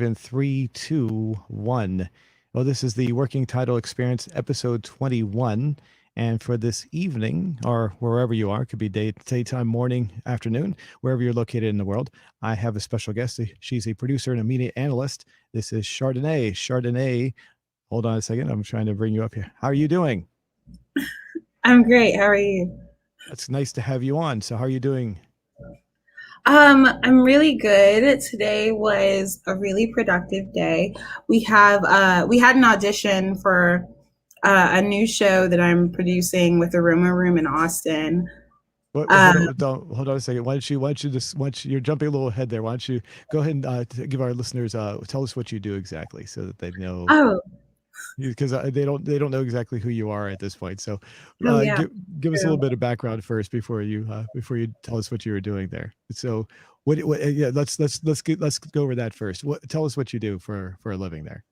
In three, two, one. Well, this is the Working Title Experience, episode 21. And for this evening, or wherever you are, could be daytime, morning, afternoon, wherever you're located in the world, I have a special guest. She's a producer and a media analyst. This is Chardonnay. Chardonnay, hold on a second. I'm trying to bring you up here. How are you doing? I'm great. How are you? It's nice to have you on. So how are you doing? I'm really good. Today was a really productive day. We had an audition for a new show that I'm producing with the Rumor Room in Austin. Hold Um, on, hold on a second. Why don't you you're jumping a little ahead there. Why don't you go ahead and give our listeners, tell us what you do exactly so that they know, oh, because they don't know exactly who you are at this point. So, oh yeah, give us a true. little bit of background first before you tell us what you were doing there. So, yeah, let's go over that first. Tell us what you do for a living there.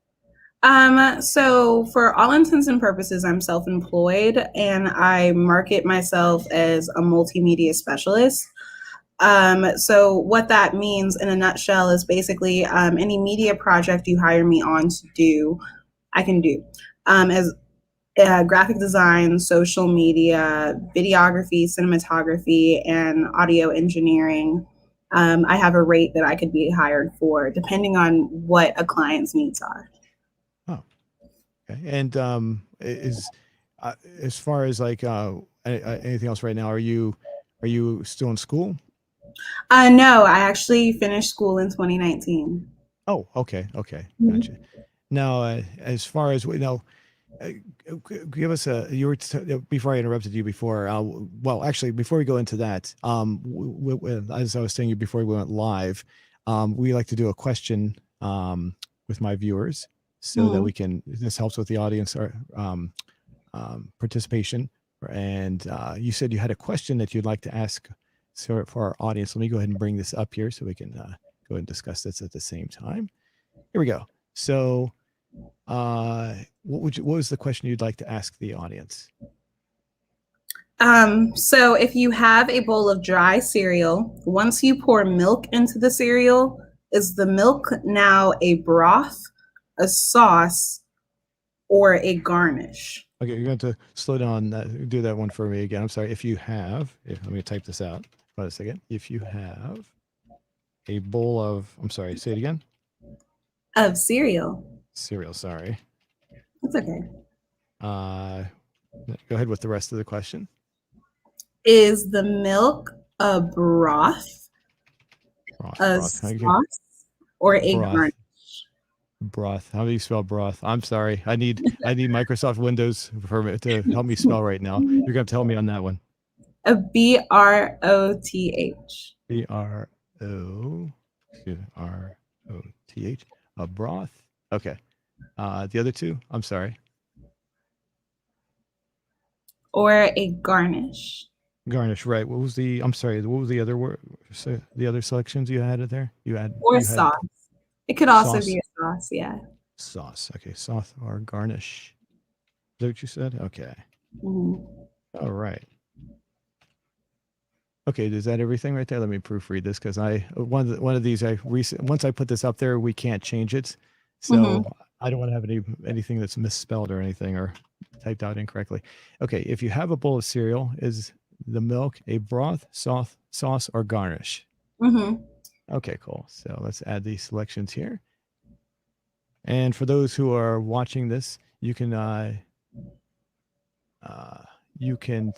So for all intents and purposes, I'm self-employed and I market myself as a multimedia specialist. So what that means in a nutshell is basically any media project you hire me on to do, I can do. As graphic design, social media, videography, cinematography, and audio engineering. I have a rate that I could be hired for depending on what a client's needs are. Oh, okay. And is as far as like anything else right now? Are you still in school? No, I actually finished school in 2019. Oh, okay, okay, gotcha. Mhm. Now, as far as we know, uh, give us a. You were before I interrupted you before. Well, actually, before we go into that, as I was saying before we went live, we like to do a question with my viewers so that Mhm. we can. This helps with the audience or participation. And you said you had a question that you'd like to ask for our audience. Let me go ahead and bring this up here so we can go ahead and discuss this at the same time. Here we go. So, what was the question you'd like to ask the audience? So if you have a bowl of dry cereal, once you pour milk into the cereal, is the milk now a broth, a sauce, or a garnish? Okay, you're going to slow down. Do that one for me again. I'm sorry. Let me type this out. Hold on a second. If you have a bowl of, I'm sorry, say it again. Of cereal. Cereal. Sorry. That's okay. Uh, Go ahead with the rest of the question. Is the milk a broth, a Broth. Okay. sauce, or a garnish? Broth. Broth. How do you spell broth? I'm sorry. I need Microsoft Windows to help me spell right now. You're gonna tell me on that one. A BROTH. B-R-O R-O-T-H. A broth. Okay. The other two. I'm sorry. Or a garnish. Garnish. Right. What was the? I'm sorry. What was the other word? The other selections you had it there. Or You had sauce. It could also be sauce. a sauce, yeah. Sauce. Okay. Sauce or garnish. Is that what you said? Okay. Mhm. All right. Okay, is that everything right there? Let me proofread this because one of these once I put this up there, we can't change it, Mhm. so I don't want to have anything that's misspelled or anything or typed out incorrectly. Okay, if you have a bowl of cereal, is the milk a broth, sauce, or garnish? Mhm. Okay, cool. So let's add these selections here. And for those who are watching this, uh, you can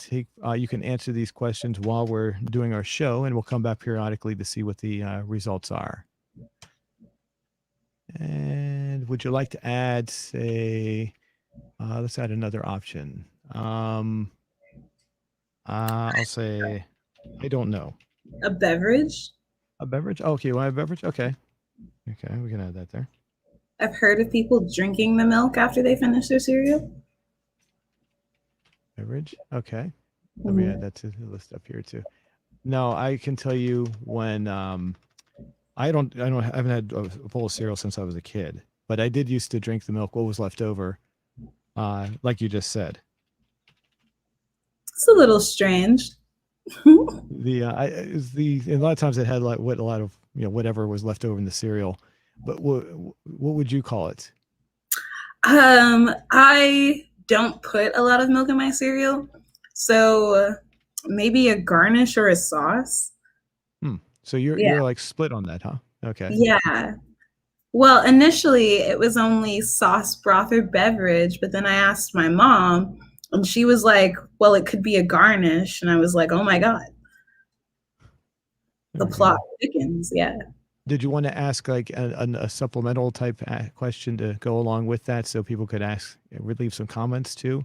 answer these questions while we're doing our show, and we'll come back periodically to see what the results are. And would you like to add, say, let's add another option. I'll say, I don't know. A beverage. A beverage? Oh, okay, you want a beverage? Okay. Okay, we can add that there. I've heard of people drinking the milk after they finish their cereal. Beverage? Okay. Let me add Mhm. that to the list up here too. No, I can tell you when I haven't had a bowl of cereal since I was a kid, but I did used to drink the milk, what was left over, like you just said. It's a little strange. The I is the and a lot of times it had like what a lot of whatever was left over in the cereal. But what would you call it? I don't put a lot of milk in my cereal, so maybe a garnish or a sauce. Hmm. So you're Yeah, like split on that, huh? Okay. yeah. Well, initially it was only sauce, broth, or beverage, but then I asked my mom, and she was like, "Well, it could be a garnish," and I was like, "Oh my god, There the we plot go. thickens." Yeah. Did you want to ask like a supplemental type question to go along with that so people could ask, leave some comments too?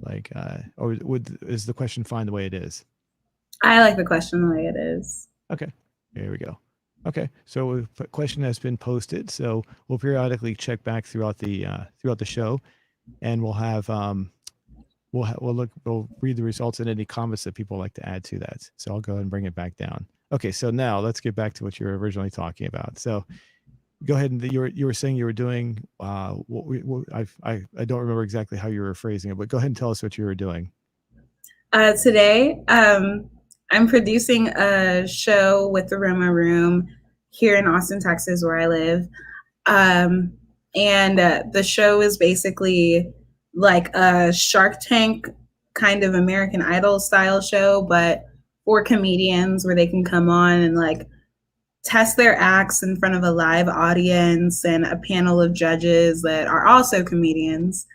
Like, or is the question fine the way it is? I like the question the way it is. Okay, here we go. Okay, so a question has been posted, so we'll periodically check back throughout the show, and we'll read the results and any comments that people like to add to that. So I'll go ahead and bring it back down. Okay, so now let's get back to what you were originally talking about. So go ahead and you were saying you were doing I don't remember exactly how you were phrasing it, but go ahead and tell us what you were doing. Today, I'm producing a show with the Roma Room here in Austin, Texas, where I live. Um, and the show is basically like a Shark Tank kind of American Idol style show, but for comedians where they can come on and like test their acts in front of a live audience and a panel of judges that are also comedians.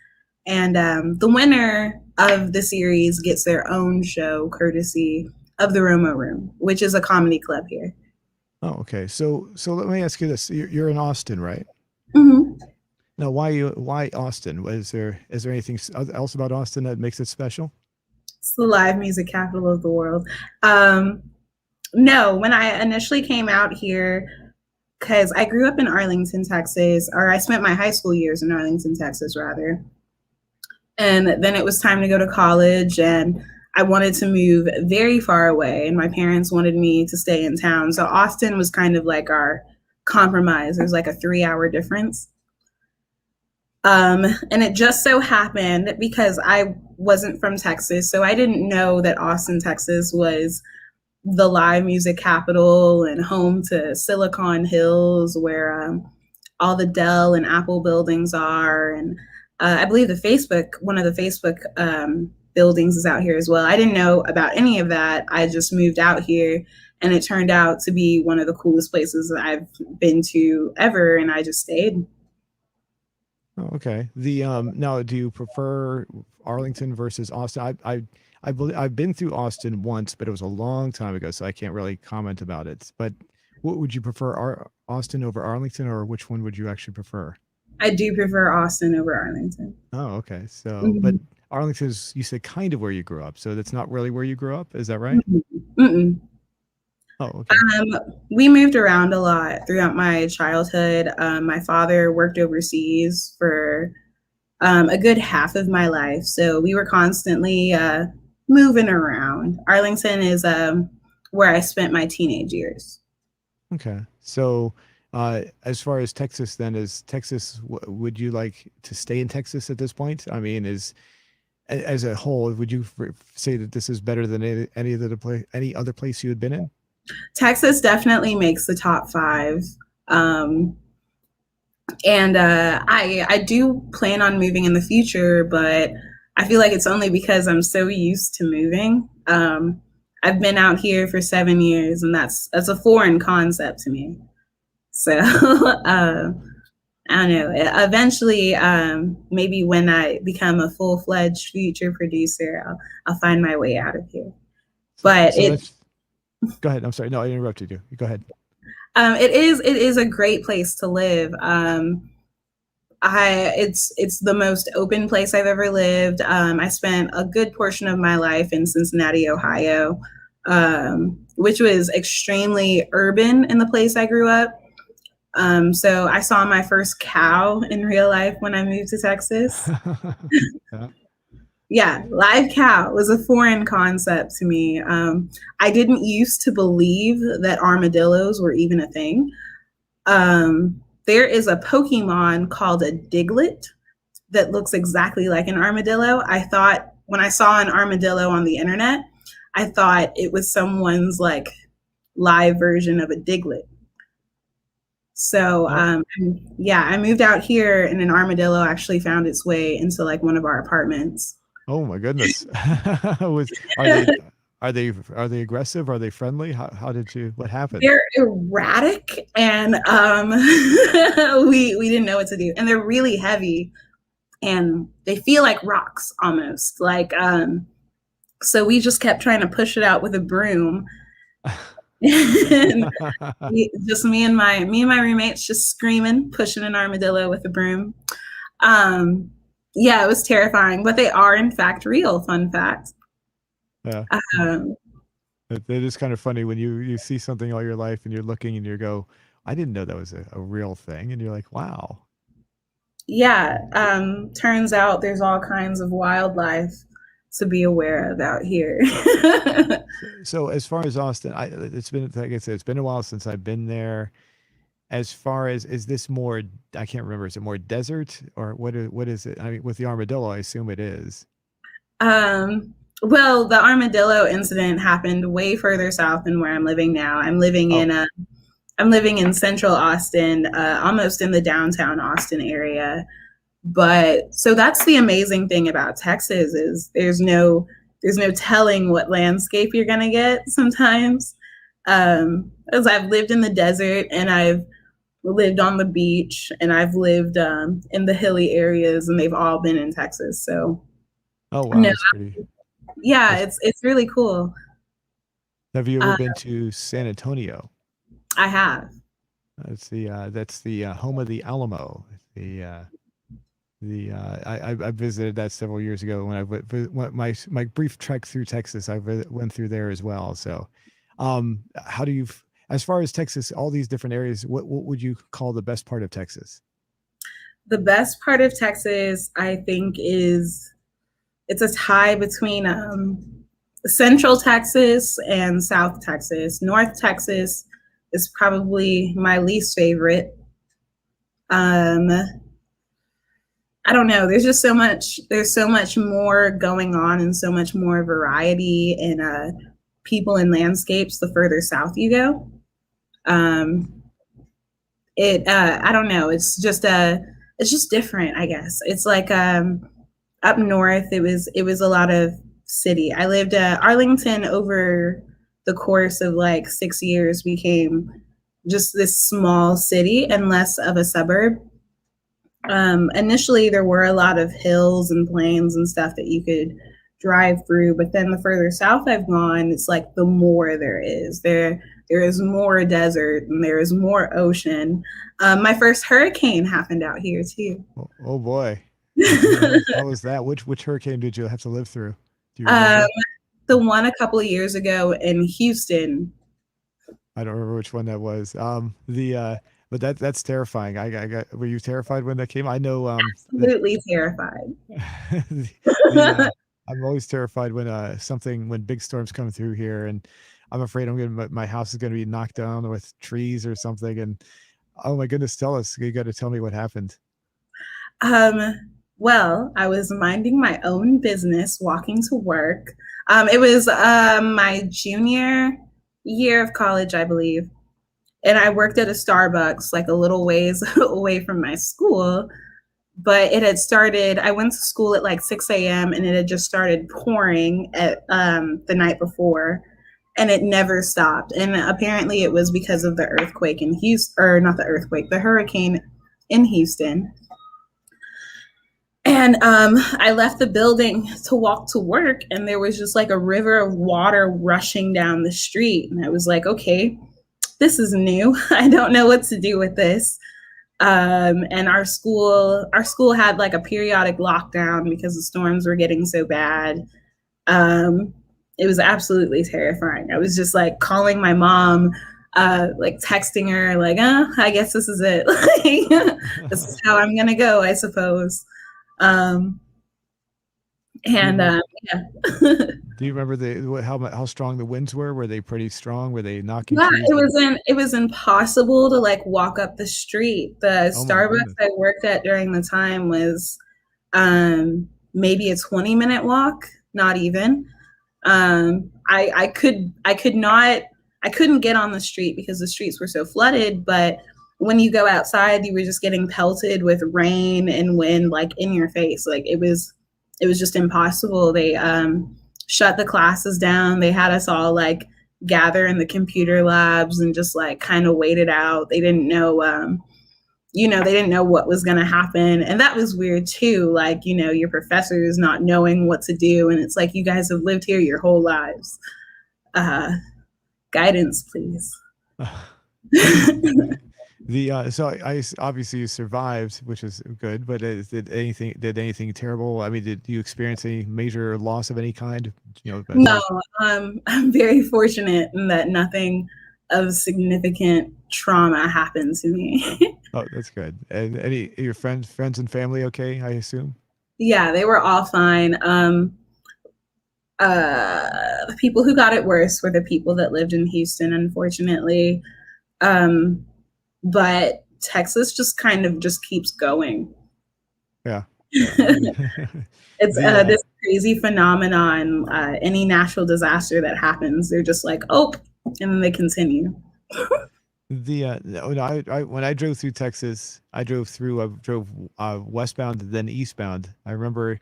And the winner of the series gets their own show courtesy of the Roma Room, which is a comedy club here. Oh, okay. So let me ask you this: you're in Austin, right? Mm-hmm. Now, why Austin? Is there anything else about Austin that makes it special? It's the live music capital of the world. Um, no, when I initially came out here, because I grew up in Arlington, Texas, or I spent my high school years in Arlington, Texas, rather. And then it was time to go to college, and I wanted to move very far away, and my parents wanted me to stay in town. So Austin was kind of like our compromise. There's like a 3 hour difference. And it just so happened because I wasn't from Texas, so I didn't know that Austin, Texas was the live music capital and home to Silicon Hills, where all the Dell and Apple buildings are. And I believe one of the Facebook buildings is out here as well. I didn't know about any of that. I just moved out here, and it turned out to be one of the coolest places that I've been to ever, and I just stayed. Oh, okay. The now, do you prefer Arlington versus Austin? I believe I've been through Austin once, but it was a long time ago, so I can't really comment about it. But what would you prefer, Austin over Arlington, or which one would you actually prefer? I do prefer Austin over Arlington. Oh, okay. So, but Mm-hmm. Arlington's, you said, kind of where you grew up, so that's not really where you grew up. Is that right? Mm-mm. Oh, okay. We moved around a lot throughout my childhood. My father worked overseas for a good half of my life, so we were constantly moving around. Arlington is where I spent my teenage years. Okay. So, as far as Texas, then, is Texas, would you like to stay in Texas at this point? I mean, as a whole, would you say that this is better than any other place you had been in? Texas definitely makes the top five. Um, and I do plan on moving in the future, but I feel like it's only because I'm so used to moving. I've been out here for 7 years, and that's a foreign concept to me. So I don't know. Eventually, maybe when I become a full fledged future producer, I'll find my way out of here. So, But so that's, go ahead. I'm sorry. No, I interrupted you. Go ahead. it is a great place to live. It's the most open place I've ever lived. I spent a good portion of my life in Cincinnati, Ohio, which was extremely urban in the place I grew up. So I saw my first cow in real life when I moved to Texas. Yeah. Yeah, live cow was a foreign concept to me. I didn't used to believe that armadillos were even a thing. There is a Pokemon called a Diglett that looks exactly like an armadillo. I thought when I saw an armadillo on the internet, I thought it was someone's like live version of a Diglett. So Oh, yeah, I moved out here, and an armadillo actually found its way into like one of our apartments. oh my goodness. Was are they are they aggressive? Are they friendly? How did you what happened? They're erratic, and we didn't know what to do, and they're really heavy, and they feel like rocks almost. Like so we just kept trying to push it out with a broom. And just me and my roommates just screaming, pushing an armadillo with a broom. Um, yeah, it was terrifying, but they are in fact real. Fun fact. Yeah. Um, It is kind of funny when you see something all your life and you're looking and you go, I didn't know that was a real thing. And you're like, wow. yeah, turns out there's all kinds of wildlife to be aware of out here. So as far as Austin, it's been like I said, it's been a while since I've been there. As far as is this more, I can't remember. Is it more desert or what is it? I mean, with the armadillo, I assume it is. um, well, the armadillo incident happened way further south than where I'm living now. Oh, I'm living in central Austin, almost in the downtown Austin area. But so that's the amazing thing about Texas is there's no telling what landscape you're gonna get sometimes. As I've lived in the desert, and I've lived on the beach, and I've lived in the hilly areas, and they've all been in Texas. So oh wow, no, that's pretty. yeah, That's, it's really cool. have you ever Uh, been to San Antonio? I have. That's the home of the Alamo. I visited that several years ago when went my brief trek through Texas. Went through there as well. So, how do you, as far as Texas, all these different areas, what would you call the best part of Texas? The best part of Texas, I think, is it's a tie between Central Texas and South Texas. North Texas is probably my least favorite. Um, I don't know. There's just so much. There's so much more going on, and so much more variety in people and landscapes the further south you go. Um, it I don't know. It's just different. I guess it's like up north. It was a lot of city. I lived Arlington over the course of like 6 years became just this small city and less of a suburb. Initially, there were a lot of hills and plains and stuff that you could drive through, but then the further south I've gone, it's like the more there is. There is more desert and there is more ocean. My first hurricane happened out here too. Oh, oh boy, how was that? Which hurricane did you have to live through? Do you um, remember? the one a couple of years ago in Houston. I don't remember which one that was. The but that's terrifying. I got. Were you terrified when that came? I know. Absolutely terrified. the, the I'm always terrified when when big storms come through here, and I'm afraid my house is gonna be knocked down with trees or something. And oh my goodness, tell us. You got to tell me what happened. Um, well, I was minding my own business, walking to work. It was my junior year of college, I believe. And I worked at a Starbucks like a little ways away from my school. But it had started, I went to school at like 6 a.m. and it had just started pouring at the night before. And it never stopped. And apparently it was because of the earthquake in Houston, or not the earthquake, the hurricane in Houston. And I left the building to walk to work, and there was just like a river of water rushing down the street. And I was like, okay, this is new. I don't know what to do with this. And our school had like a periodic lockdown because the storms were getting so bad. Um, it was absolutely terrifying. I was just like calling my mom, like texting her, like, I guess this is it. Like, this is how I'm gonna go, I suppose. Um, Do you and remember? yeah. Do you remember how strong the winds were? Were they pretty strong? Were they knocking Yeah, trees? it was impossible to like walk up the street. The Oh my Starbucks goodness. I worked at during the time was maybe a 20-minute walk, not even. I couldn't get on the street because the streets were so flooded, but when you go outside, you were just getting pelted with rain and wind, like in your face. Like it was just impossible. They shut the classes down. They had us all like gather in the computer labs and just like kind of wait it out. They didn't know, they didn't know what was going to happen. And that was weird too. Like, your professors not knowing what to do. And it's like, you guys have lived here your whole lives. Guidance, please. So I obviously you survived, which is good. But did anything terrible? I mean, did you experience any major loss of any kind? No, I'm very fortunate in that nothing of significant trauma happened to me. Oh, that's good. And any your friends and family okay? I assume. Yeah, they were all fine. The people who got it worse were the people that lived in Houston, unfortunately. But Texas just kind of just keeps going. Yeah. It's this crazy phenomenon. Any natural disaster that happens, they're just like, oh, and then they continue. When I drove through Texas, I drove westbound and then eastbound. I remember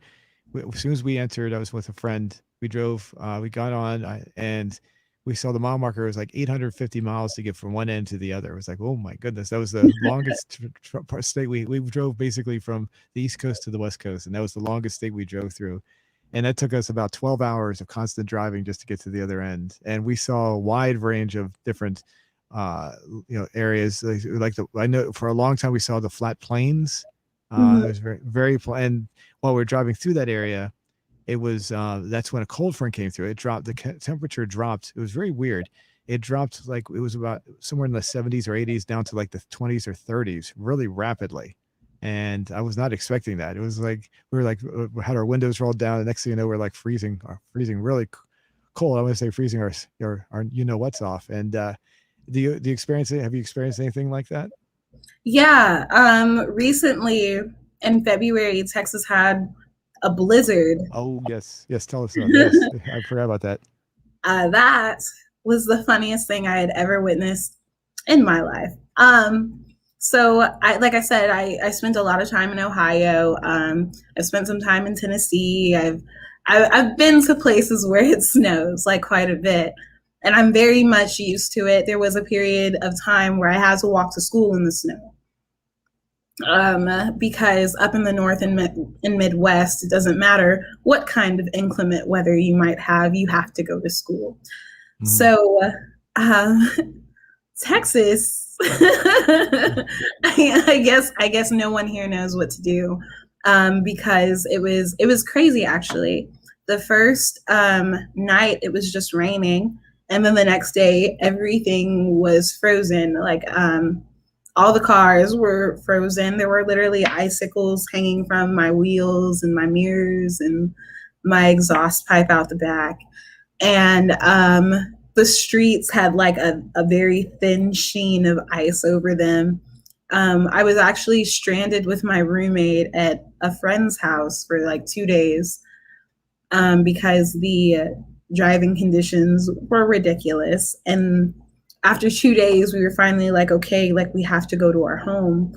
as soon as we entered, I was with a friend. We drove, we got on, and we saw the mile marker. It was like 850 miles to get from one end to the other. It was like, oh my goodness, that was the longest state. We drove basically from the East Coast to the West Coast, and that was the longest state we drove through. And that took us about 12 hours of constant driving just to get to the other end. And we saw a wide range of different, areas. I know for a long time we saw the flat plains. It was very, very, and while we were driving through that area, it was that's when a cold front came through. It dropped, the temperature dropped. It was very weird. It dropped like it was about somewhere in the 70s or 80s down to like the 20s or 30s really rapidly. And I was not expecting that. It was like we had our windows rolled down. The next thing you know, we're like freezing really cold. I want to say freezing our what's off. And have you experienced anything like that? Yeah. Recently in February, Texas had a blizzard. Oh, yes. Tell us about this. I forgot about that. That was the funniest thing I had ever witnessed in my life. So like I said, I spent a lot of time in Ohio. I spent some time in Tennessee. I've been to places where it snows like quite a bit, and I'm very much used to it. There was a period of time where I had to walk to school in the snow. Because up in the North and Midwest, it doesn't matter what kind of inclement weather you might have, you have to go to school. Mm-hmm. So, Texas, I guess no one here knows what to do, because it was crazy actually. The first night it was just raining, and then the next day everything was frozen. Like all the cars were frozen. There were literally icicles hanging from my wheels and my mirrors and my exhaust pipe out the back. And the streets had like a very thin sheen of ice over them. I was actually stranded with my roommate at a friend's house for like 2 days because the driving conditions were ridiculous. And after 2 days, we were finally like, okay, like we have to go to our home.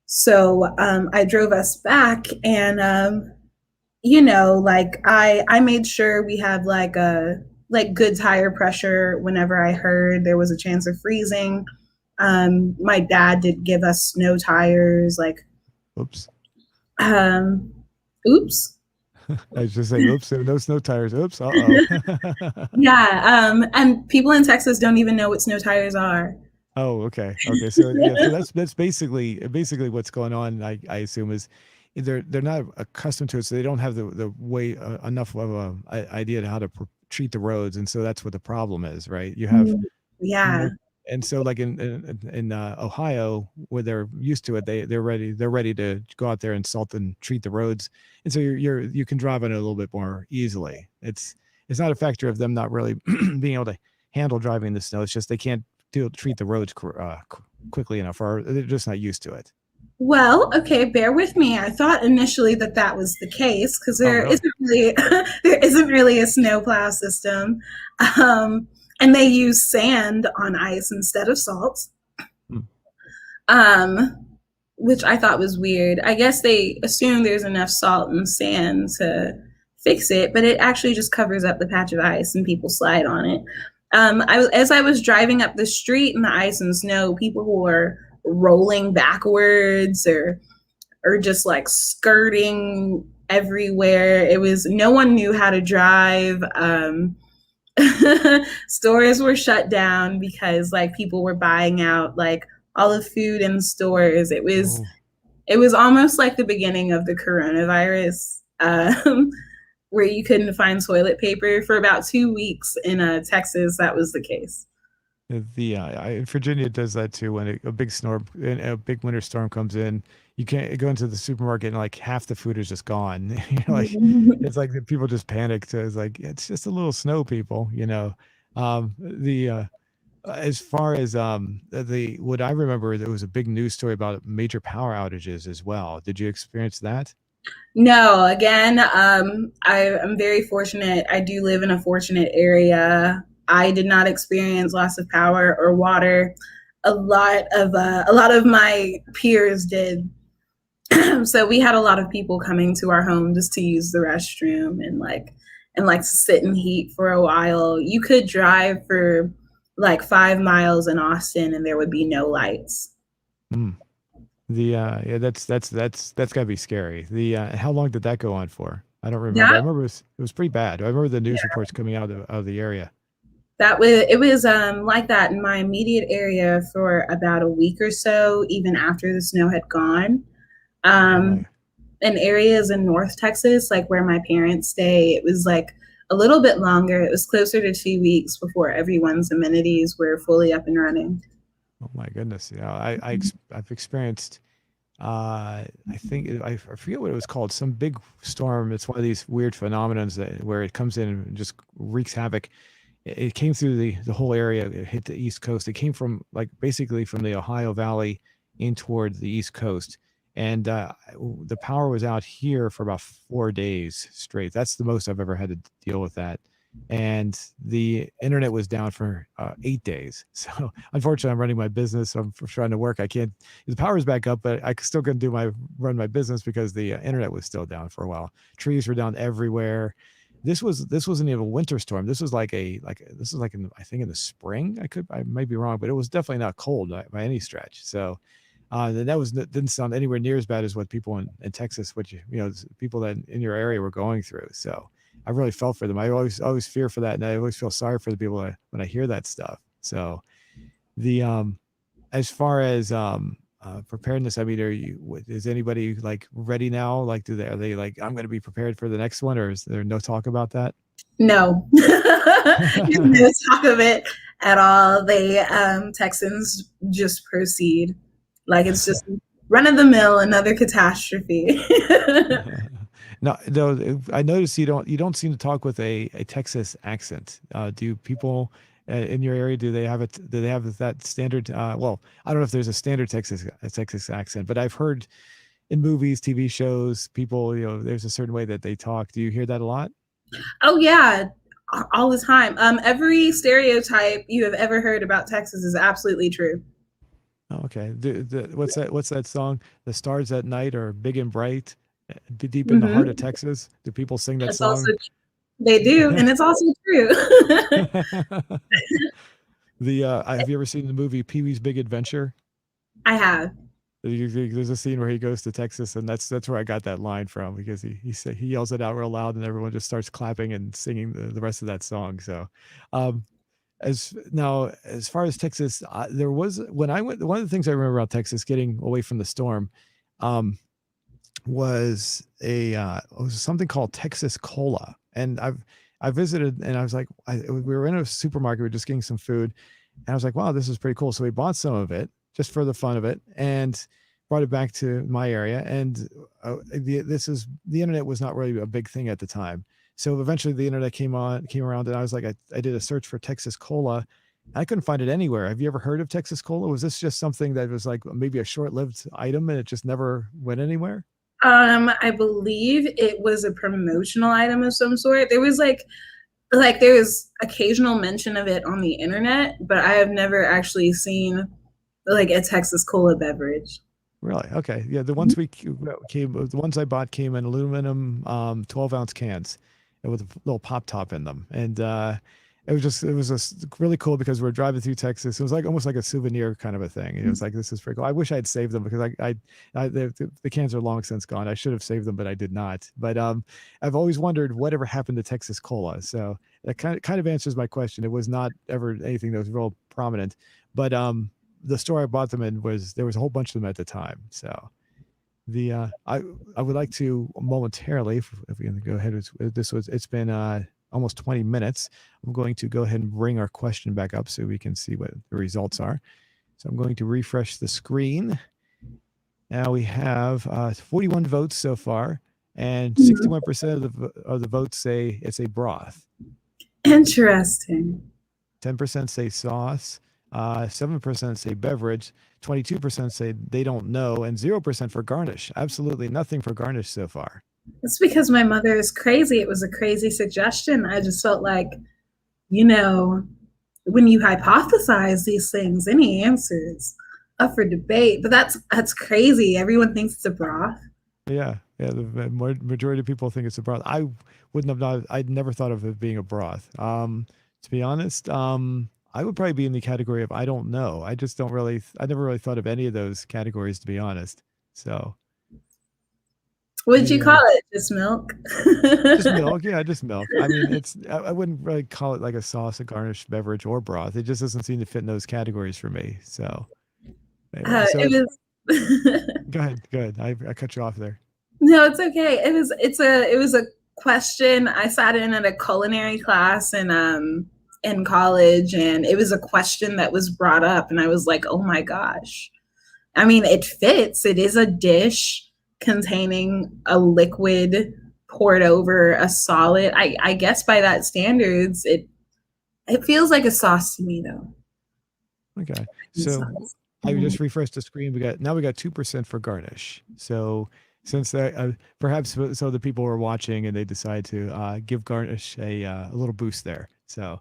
So I drove us back, and like I made sure we had like good tire pressure whenever I heard there was a chance of freezing. My dad did give us snow tires, like oops. Oops. I was just saying, oops, no snow tires. Oops. Uh-oh. Yeah. And people in Texas don't even know what snow tires are. Oh, okay. So yeah, so that's basically what's going on. I assume is they're not accustomed to it, so they don't have the way enough of a idea of how to treat the roads, and so that's what the problem is, right? You have and so like in Ohio, where they're used to it, they're ready to go out there and salt and treat the roads, and so you can drive on it a little bit more easily. It's not a factor of them not really being able to handle driving in the snow. It's just they can't treat the roads quickly enough, or they're just not used to it. Well, okay, bear with me. I thought initially that was the case because there isn't really a snowplow system. And they use sand on ice instead of salt. um, which I thought was weird. I guess they assume there's enough salt and sand to fix it, but it actually just covers up the patch of ice and people slide on it. As I was driving up the street in the ice and snow, people were rolling backwards or just like skirting everywhere. It was no one knew how to drive. Stores were shut down because like people were buying out like all the food in stores. Oh, It was almost like the beginning of the coronavirus, where you couldn't find toilet paper for about 2 weeks in Texas. That was the case. Virginia does that too. When a big storm, a big winter storm comes in, you can't go into the supermarket and like half the food is just gone. You're like, it's like the people just panic. So it's like it's just a little snow, people. The as far as the what I remember, there was a big news story about major power outages as well. Did you experience that? No, again, I'm very fortunate. I do live in a fortunate area. I did not experience loss of power or water. A lot of my peers did. So we had a lot of people coming to our home just to use the restroom and like to sit in heat for a while. You could drive for like 5 miles in Austin and there would be no lights. Mm. Yeah, that's gotta be scary. How long did that go on for? I don't remember. I That remember it was pretty bad. I remember the news reports coming out of the area. it was like that in my immediate area for about a week or so, even after the snow had gone. Oh Um, my. in areas in North Texas, like where my parents stay, it was like a little bit longer. It was closer to 2 weeks before everyone's amenities were fully up and running. Oh my goodness. Yeah, I've experienced I think I forget what it was called. Some big storm. It's one of these weird phenomenons that where it comes in and just wreaks havoc. It came through the whole area. It hit the East Coast. It came from like basically from the Ohio Valley in toward the East Coast, and the power was out here for about 4 days straight. That's the most I've ever had to deal with that, and the internet was down for 8 days. So unfortunately, I'm running my business. I'm trying to work. I can't. The power's back up, but I still couldn't run my business because the internet was still down for a while. Trees were down everywhere. This wasn't even a winter storm. This was like in I think in the spring. I might be wrong, but it was definitely not cold by any stretch. So that didn't sound anywhere near as bad as what people in Texas, people that in your area were going through. So I really felt for them. I always fear for that, and I always feel sorry for the people when I hear that stuff. So the as far as preparedness, I mean, is anybody like ready now? Like, are they like, I'm going to be prepared for the next one, or is there no talk about that? No, there's no talk of it at all. They Texans just proceed like it's just run of the mill, another catastrophe. No, no, I noticed you don't seem to talk with a Texas accent. Do people in your area do they have that standard? Well, I don't know if there's a Texas accent, but I've heard in movies, TV shows, people, there's a certain way that they talk. Do you hear that a lot? Oh yeah, all the time. Every stereotype you have ever heard about Texas is absolutely true. Oh, okay. What's that song? The stars at night are big and bright, deep in the heart of Hmm. Texas. Do people sing that It's also song? they do, and it's also true. Have you ever seen the movie Pee Wee's Big Adventure? I have. There's a scene where he goes to Texas, and that's where I got that line from because he yells it out real loud, and everyone just starts clapping and singing the rest of that song. So, um, as far as Texas, there was when I went. One of the things I remember about Texas getting away from the storm, um, was something called Texas Cola, and I visited, and I was like, we were in a supermarket, we were just getting some food, and I was like, wow, this is pretty cool. So we bought some of it just for the fun of it, and brought it back to my area. And the internet was not really a big thing at the time. So eventually the internet came around, and I was like, I did a search for Texas Cola. I couldn't find it anywhere. Have you ever heard of Texas Cola? Was this just something that was like maybe a short-lived item and it just never went anywhere? I believe it was a promotional item of some sort. There was like there was occasional mention of it on the internet, but I have never actually seen like a Texas cola beverage. Really? Okay. Yeah, the ones the ones I bought came in aluminum 12-ounce cans and with a little pop top in them. And it was just really cool because we're driving through Texas. It was like almost like a souvenir kind of a thing. And it was like, this is pretty cool. I wish I'd saved them because the cans are long since gone. I should have saved them, but I did not. But I've always wondered whatever happened to Texas Cola. So that kind of answers my question. It was not ever anything that was real prominent, but the store I bought them in there was a whole bunch of them at the time. So I would like to momentarily, if we can go ahead with this, it's been almost 20 minutes. I'm going to go ahead and bring our question back up so we can see what the results are. So I'm going to refresh the screen. Now we have 41 votes so far, and 61% of the votes say it's a broth. Interesting. 10% say sauce. 7% say beverage, 22% say they don't know, and 0% for garnish. Absolutely nothing for garnish so far. It's because my mother is crazy. It was a crazy suggestion. I just felt like, when you hypothesize these things, any answers up for debate. But that's crazy. Everyone thinks it's a broth. Yeah. The majority of people think it's a broth. I wouldn't have. I'd never thought of it being a broth. To be honest, I would probably be in the category of I don't know. I never really thought of any of those categories, to be honest. So. What'd you call it? Just milk? Just milk. Yeah, just milk. I mean, I wouldn't really call it like a sauce, a garnished beverage, or broth. It just doesn't seem to fit in those categories for me. So. Anyway, Go ahead. I cut you off there. No, it's okay. It was a question. I sat in at a culinary class in college, and it was a question that was brought up, and I was like, oh my gosh. I mean, it fits. It is a dish containing a liquid poured over a solid. I guess by that standards, it feels like a sauce to me, though. Okay. So I just refreshed the screen. We got 2% for garnish. So since that, perhaps so the people were watching and they decide to give garnish a little boost there. So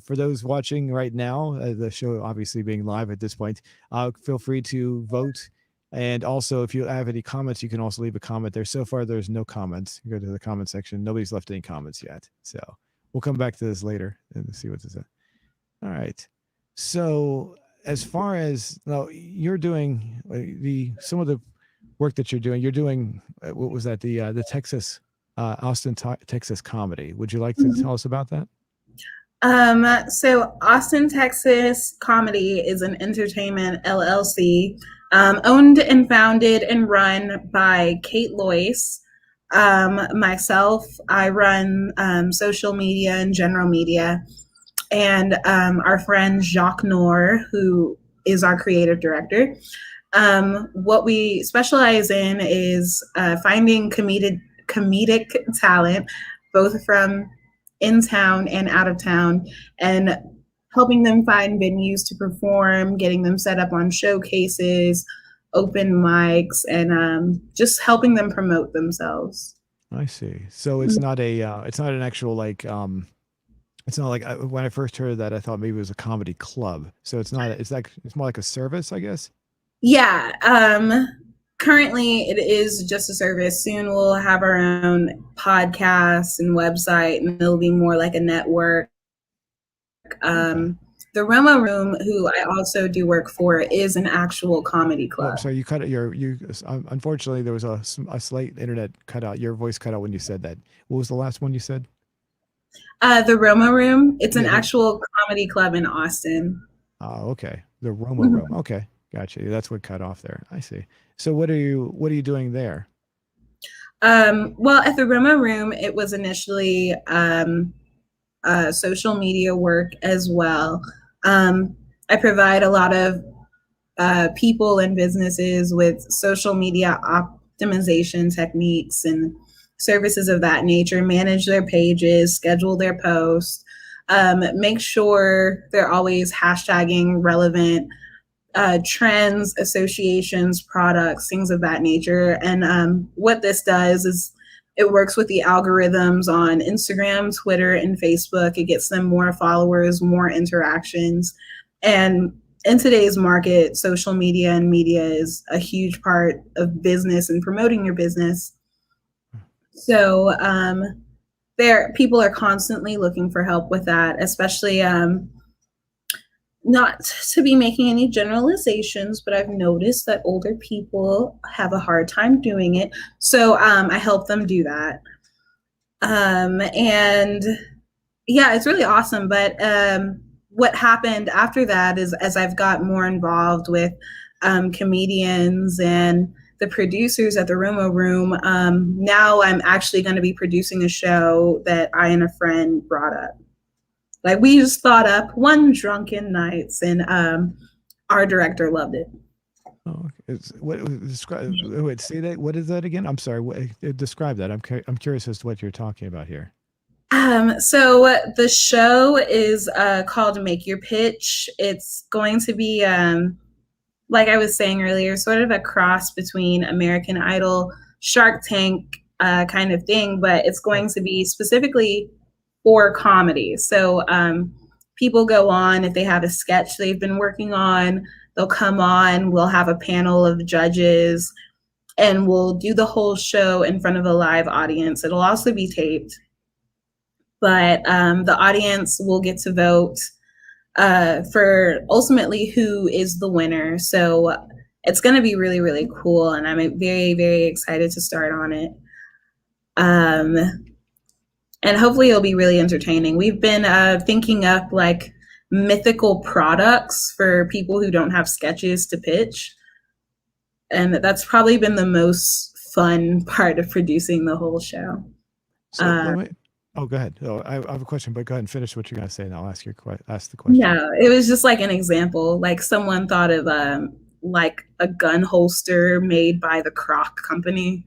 for those watching right now, the show obviously being live at this point, feel free to vote. And also, if you have any comments, you can also leave a comment there. So far, there's no comments. You go to the comment section. Nobody's left any comments yet. So we'll come back to this later and see what this is. All right. So as far as now, you're doing some of the work that you're doing, what was that? The Texas, Austin, Texas comedy. Would you like to tell us about that? So Austin, Texas Comedy is an entertainment LLC, owned and founded and run by Kate Loyce. Myself, I run social media and general media, and our friend Jacques Noor, who is our creative director. What we specialize in is finding comedic talent, both from in town and out of town, and helping them find venues to perform, getting them set up on showcases, open mics, and just helping them promote themselves. I see. So it's not it's not an actual like it's not like when I first heard that I thought maybe it was a comedy club. So it's not. It's more like a service, I guess. Yeah. Currently, it is just a service. Soon we'll have our own podcast and website, and it'll be more like a network. The Roma Room, who I also do work for, is an actual comedy club. So you cut it. Unfortunately, there was a slight internet cutout. Your voice cut out when you said that. What was the last one you said? The Roma Room. It's an actual comedy club in Austin. Oh, okay. The Roma Room. Okay. Gotcha. That's what cut off there. I see. So what are you doing there? Well, at the Roma Room, it was initially social media work as well. I provide a lot of people and businesses with social media optimization techniques and services of that nature, manage their pages, schedule their posts, make sure they're always hashtagging relevant trends, associations, products, things of that nature. And what this does is it works with the algorithms on Instagram, Twitter, and Facebook. It gets them more followers, more interactions. And in today's market, social media and media is a huge part of business and promoting your business. So there, people are constantly looking for help with that, especially not to be making any generalizations, but I've noticed that older people have a hard time doing it. So I help them do that. And yeah, it's really awesome. But what happened after that is as I've got more involved with comedians and the producers at the Romo Room, now I'm actually going to be producing a show that I and a friend brought up. Like we just thought up one drunken nights, and our director loved it. Oh, describe. Wait, say that. What is that again? I'm sorry. Describe that. I'm curious as to what you're talking about here. So the show is called Make Your Pitch. It's going to be, like I was saying earlier, sort of a cross between American Idol, Shark Tank kind of thing, but it's going to be specifically for comedy. So people go on, if they have a sketch they've been working on, they'll come on, we'll have a panel of judges, and we'll do the whole show in front of a live audience. It'll also be taped, but the audience will get to vote for ultimately who is the winner. So it's going to be really, really cool, and I'm very, very excited to start on it. And hopefully it'll be really entertaining. We've been thinking up like mythical products for people who don't have sketches to pitch. And that's probably been the most fun part of producing the whole show. So go ahead. Oh, I have a question, but go ahead and finish what you're going to say, and I'll ask the question. Yeah, it was just like an example. Like someone thought of like a gun holster made by the Croc company.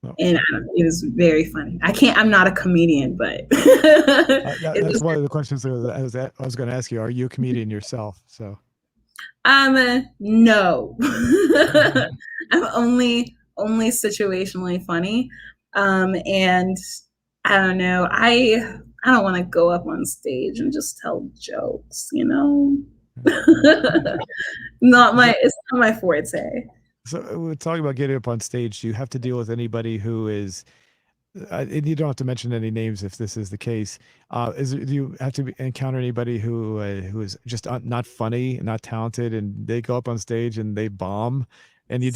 Oh. And it was very funny. I'm not a comedian, but that's one of the questions I was going to ask you. Are you a comedian yourself? So no. I'm only situationally funny. And I don't know, I don't want to go up on stage and just tell jokes, you know. It's not my forte. So we're talking about getting up on stage. Do you have to deal with anybody who is, and you don't have to mention any names if this is the case. Do you have to encounter anybody who is just not funny, not talented, and they go up on stage and they bomb, and you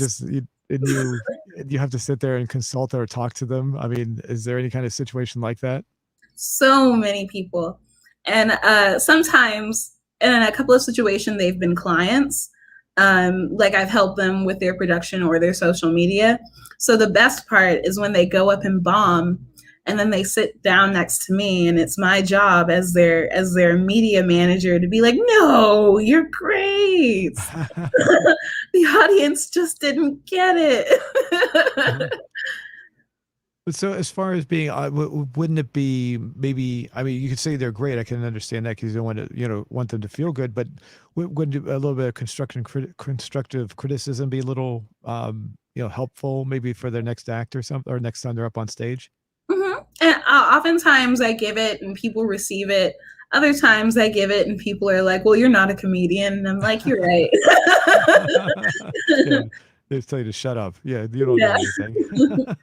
have to sit there and consult or talk to them? I mean, is there any kind of situation like that? So many people, and sometimes in a couple of situations they've been clients. Like I've helped them with their production or their social media. So the best part is when they go up and bomb, and then they sit down next to me, and it's my job as their media manager to be like, no, you're great. The audience just didn't get it. So as far as being, wouldn't it be maybe, I mean, you could say they're great. I can understand that because you don't want to, want them to feel good, but wouldn't a little bit of constructive criticism be a little, helpful maybe for their next act or something, or next time they're up on stage? Mm-hmm. And oftentimes I give it and people receive it. Other times I give it and people are like, well, you're not a comedian. And I'm like, you're right. Yeah, they tell you to shut up. Yeah, you don't know anything.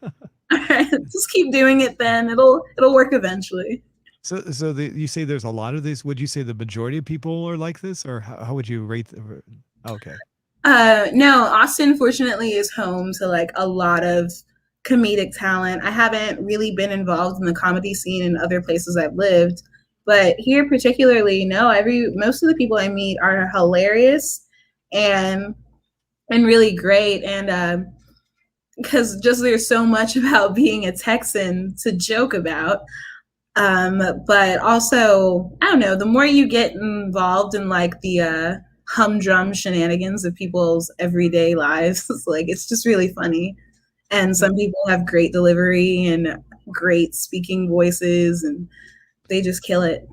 All right, just keep doing it then. It'll work eventually. So you say there's a lot of these. Would you say the majority of people are like this, or how would you rate them? Okay. No, Austin fortunately is home to like a lot of comedic talent. I haven't really been involved in the comedy scene in other places I've lived, but here particularly, no, most of the people I meet are hilarious and really great. And because just there's so much about being a Texan to joke about. But also, I don't know, the more you get involved in like the humdrum shenanigans of people's everyday lives, it's just really funny. And some people have great delivery and great speaking voices, and they just kill it.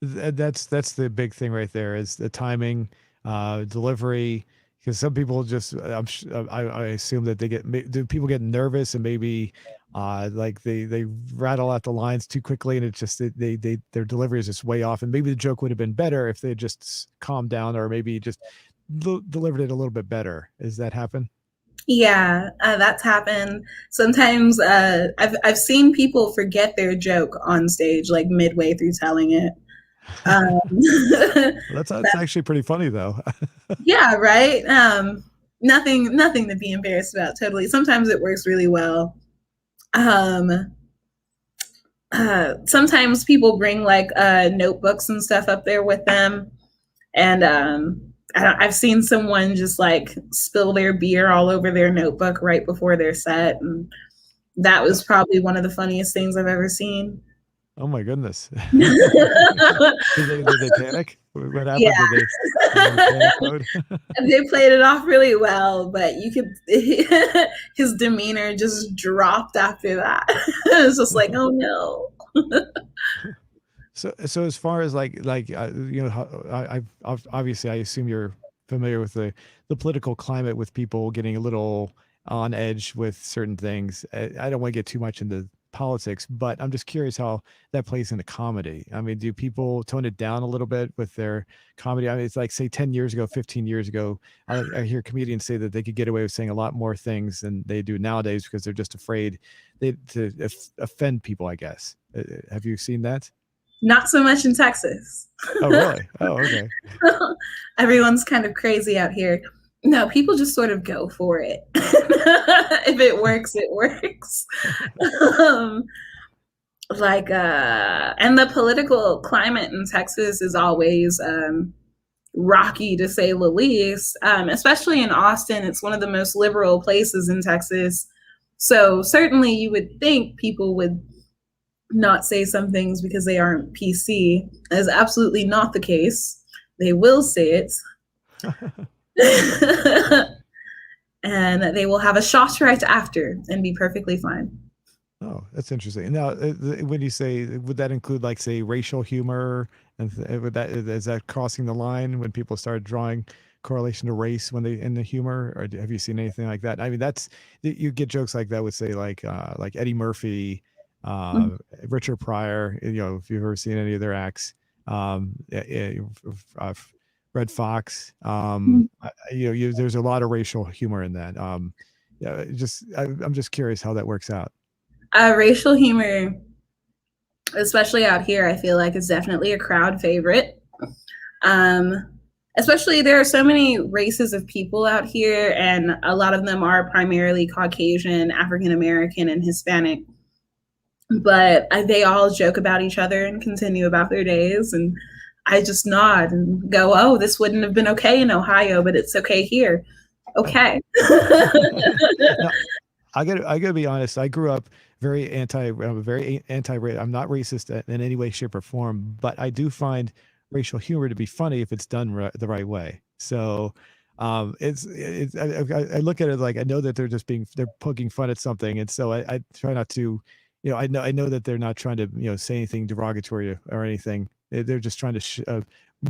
That's the big thing right there, is the timing, delivery. because some people just I assume that do people get nervous and maybe like they rattle out the lines too quickly, and it's just their delivery is just way off, and maybe the joke would have been better if they had just calmed down, or maybe just delivered it a little bit better. Does that happen? Yeah, that's happened. Sometimes I've seen people forget their joke on stage, like midway through telling it. Um, Well, that's actually pretty funny though. yeah, right. Nothing to be embarrassed about. Totally. Sometimes it works really well. Um, Sometimes people bring like notebooks and stuff up there with them, and I've seen someone just like spill their beer all over their notebook right before their set, and that was probably one of the funniest things I've ever seen. Oh my goodness. Yeah. Did they panic? What happened? Did they go into panic mode? They played it off really well, but you could his demeanor just dropped after that. It was just like, oh no. So as far as obviously I assume you're familiar with the political climate, with people getting a little on edge with certain things. I don't want to get too much into politics, but I'm just curious how that plays into comedy. I mean, do people tone it down a little bit with their comedy? I mean, it's like, say, 10 years ago, 15 years ago, I hear comedians say that they could get away with saying a lot more things than they do nowadays because they're just afraid to offend people, I guess. Have you seen that? Not so much in Texas. Oh, really? Oh, okay. Everyone's kind of crazy out here. No, people just sort of go for it. If it works, it works. um, and the political climate in Texas is always rocky, to say the least. Especially in Austin, it's one of the most liberal places in Texas. So certainly you would think people would not say some things because they aren't PC. That is absolutely not the case. They will say it. And they will have a shot right after and be perfectly fine. Oh, that's interesting. Now, when you say, would that include, like, say, racial humor, and would that is that crossing the line when people start drawing correlation to race when they in the humor, or have you seen anything like that? I mean, that's you get jokes like that with, say, like Eddie Murphy, uh, Richard Pryor. If you've ever seen any of their acts, uh, Red Fox. There's a lot of racial humor in that. Yeah, I'm just curious how that works out. Racial humor, especially out here, I feel like is definitely a crowd favorite. Especially there are so many races of people out here, and a lot of them are primarily Caucasian, African American, and Hispanic. But they all joke about each other and continue about their days, and I just nod and go, "Oh, this wouldn't have been okay in Ohio, but it's okay here." Okay. Now, I gotta be honest. I grew up very anti. I'm not racist in any way, shape, or form, but I do find racial humor to be funny if it's done the right way. So, I look at it like, I know that they're poking fun at something, and so I try not to. I know that they're not trying to say anything derogatory or anything. They're just trying to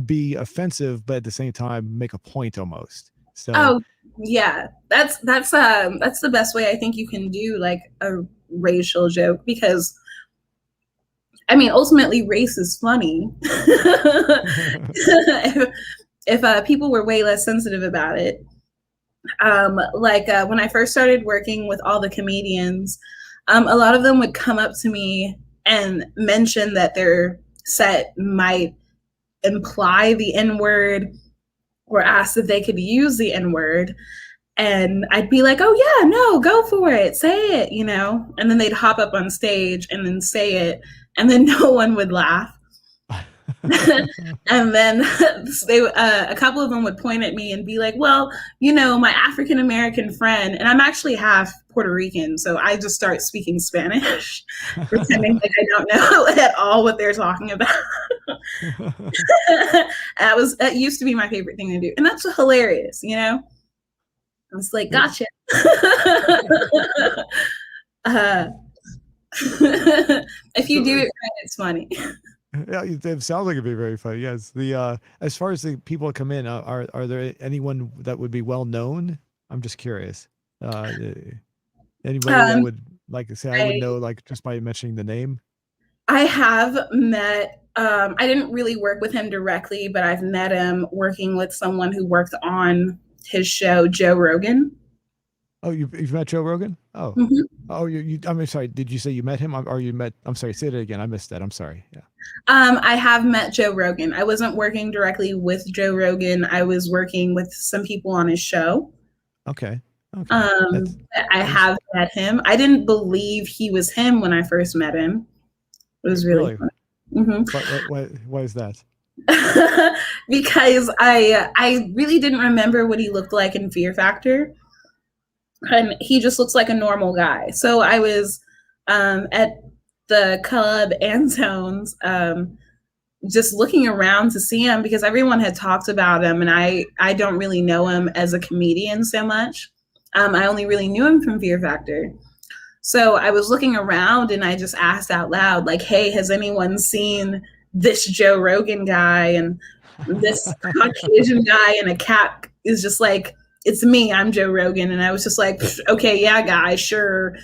be offensive, but at the same time make a point almost. So. Oh, yeah. That's the best way I think you can do like a racial joke, because I mean ultimately race is funny. If people were way less sensitive about it. When I first started working with all the comedians, a lot of them would come up to me and mention that their set might imply the N-word, or asked if they could use the N-word. And I'd be like, oh yeah, no, go for it. Say it, And then they'd hop up on stage and then say it, and then no one would laugh. And then a couple of them would point at me and be like, well, my African American friend, and I'm actually half Puerto Rican, so I just start speaking Spanish, pretending like I don't know at all what they're talking about. That used to be my favorite thing to do, and that's hilarious, I was like, gotcha. If you do it right, it's funny. Yeah, it sounds like it'd be very funny. Yes. The as far as the people that come in, are there anyone that would be well known? I'm just curious. Uh, Anybody that Um, would like say I would I know like just by mentioning the name? I have met. I didn't really work with him directly, but I've met him working with someone who worked on his show, Joe Rogan. Oh, you've met Joe Rogan? Oh, Mhm. oh, you. I'm sorry. Did you say you met him, or you met? I'm sorry. Say that again. I missed that. I'm sorry. Yeah. I have met Joe Rogan. I wasn't working directly with Joe Rogan. I was working with some people on his show. Okay. Okay. I That's have met him. I didn't believe he was him when I first met him. It was really really. fun. Hmm. Why is that? Because I really didn't remember what he looked like in Fear Factor, and he just looks like a normal guy. So I was at the club Antone's, just looking around to see him because everyone had talked about him, and I don't really know him as a comedian so much. I only really knew him from Fear Factor. So I was looking around and I just asked out loud, like, hey, has anyone seen this Joe Rogan guy? And this Caucasian guy in a cap is just like, it's me, I'm Joe Rogan. And I was just like, okay, yeah, guy, sure.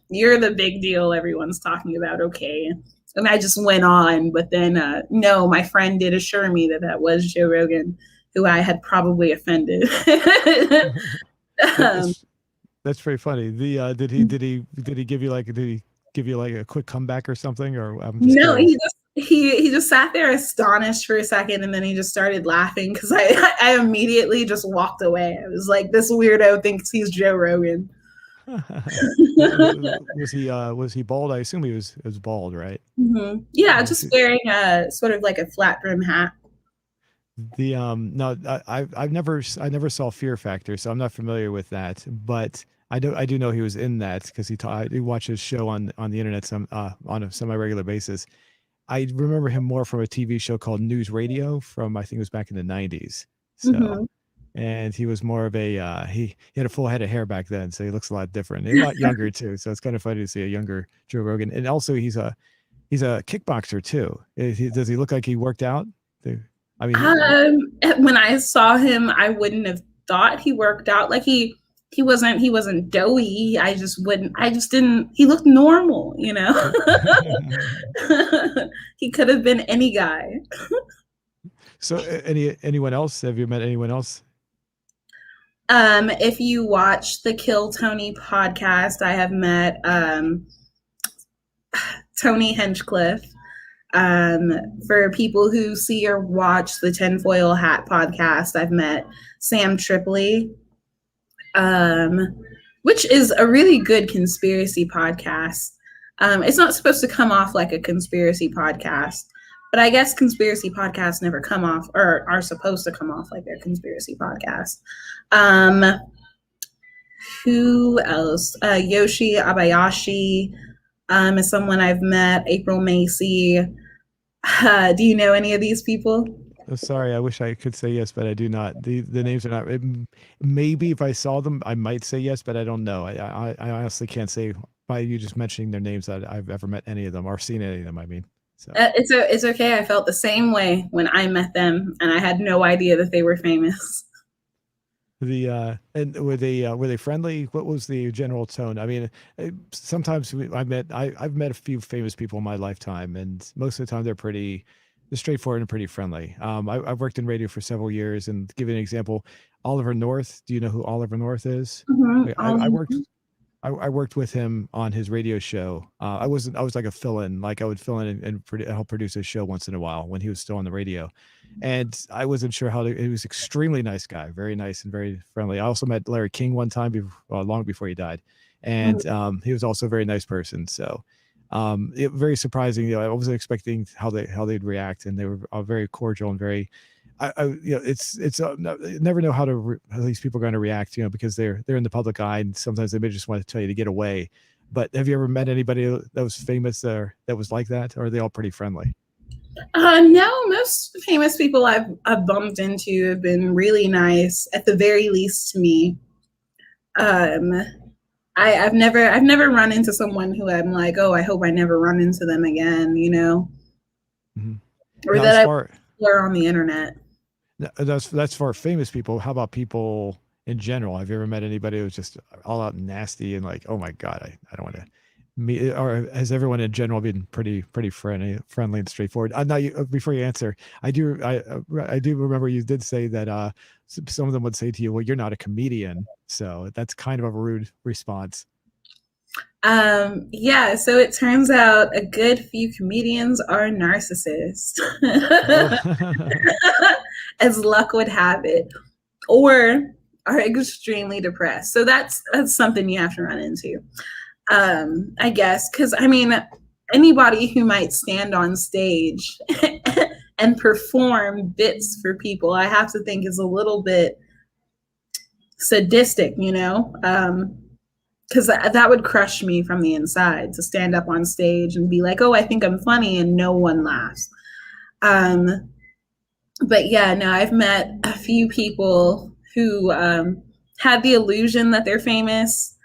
You're the big deal everyone's talking about. Okay. And I just went on. But then, no, my friend did assure me that that was Joe Rogan, who I had probably offended. um, That's that's pretty funny. The did he give you like did he give you like a quick comeback or something? Or I'm just No, curious. he just sat there astonished for a second, and then he just started laughing because I immediately just walked away. I was like, this weirdo thinks he's Joe Rogan. Was he bald? I assume he was bald, right? Yeah, Yeah. just wearing a sort of like a flat brim hat. The no, I never saw Fear Factor, so I'm not familiar with that. But I do know he was in that because I do watch his show on the internet on a semi regular basis. I remember him more from a TV show called News Radio from I think it was back in the 90s. So Hmm. and he was more of a he had a full head of hair back then, so he looks a lot different. And a lot younger too, so it's kind of funny to see a younger Joe Rogan. And also he's a kickboxer too. Does he look like he worked out? I mean, When I saw him, I wouldn't have thought he worked out. Like he wasn't doughy. I just didn't. He looked normal, you know. He could have been any guy. so anyone else? Have you met anyone else? If you watch the Kill Tony podcast, I have met Tony Hinchcliffe. For people who see or watch the Tinfoil Hat podcast, I've met Sam Tripoli, um, which is a really good conspiracy podcast. It's not supposed to come off like a conspiracy podcast, but I guess conspiracy podcasts never come off or are supposed to come off like a conspiracy podcast. Um, who else? Yoshi Abayashi is someone I've met. April Macy. Do you know any of these people? Sorry, I wish I could say yes, but I do not. The names are not. Maybe if I saw them, I might say yes, but I don't know. I honestly can't say by you just mentioning their names that I've ever met any of them or seen any of them. I mean, so It's okay. I felt the same way when I met them, and I had no idea that they were famous. and were they friendly? What was the general tone? I mean, sometimes I've met a few famous people in my lifetime, and most of the time they're straightforward and pretty friendly. I've worked in radio for several years, and to give you an example, Oliver North. Do you know who Oliver North is? Mm-hmm. I worked with him on his radio show. I was like a fill-in, like I would fill in and help produce his show once in a while when he was still on the radio. And I wasn't sure he was extremely nice guy, very nice and very friendly. I also met Larry King one time long before he died. And he was also a very nice person. So very surprising. I wasn't expecting how they'd react, and they were very cordial and very never know how these people are going to react, because they're in the public eye, and sometimes they may just want to tell you to get away. But have you ever met anybody that was famous or that was like that, or are they all pretty friendly? No, most famous people I've bumped into have been really nice, at the very least to me. Um, I've never run into someone who I'm like, oh, I hope I never run into them again. Mhm. or Now, that as I far explore on the internet. that's for famous people. How about people in general? Have you ever met anybody who's just all out nasty and like, oh my god, I don't want to meet? Or has everyone in general been pretty friendly and straightforward? Now, before you answer, I do remember you did say that some of them would say to you, "Well, you're not a comedian," so that's kind of a rude response. Yeah, so it turns out a good few comedians are narcissists, Oh, as luck would have it, or are extremely depressed. So that's something you have to run into, I guess, because I mean, anybody who might stand on stage and perform bits for people, I have to think is a little bit sadistic, you know. Because that would crush me from the inside to stand up on stage and be like, oh, I think I'm funny, and no one laughs. Um, but yeah, no, I've met a few people who had the illusion that they're famous.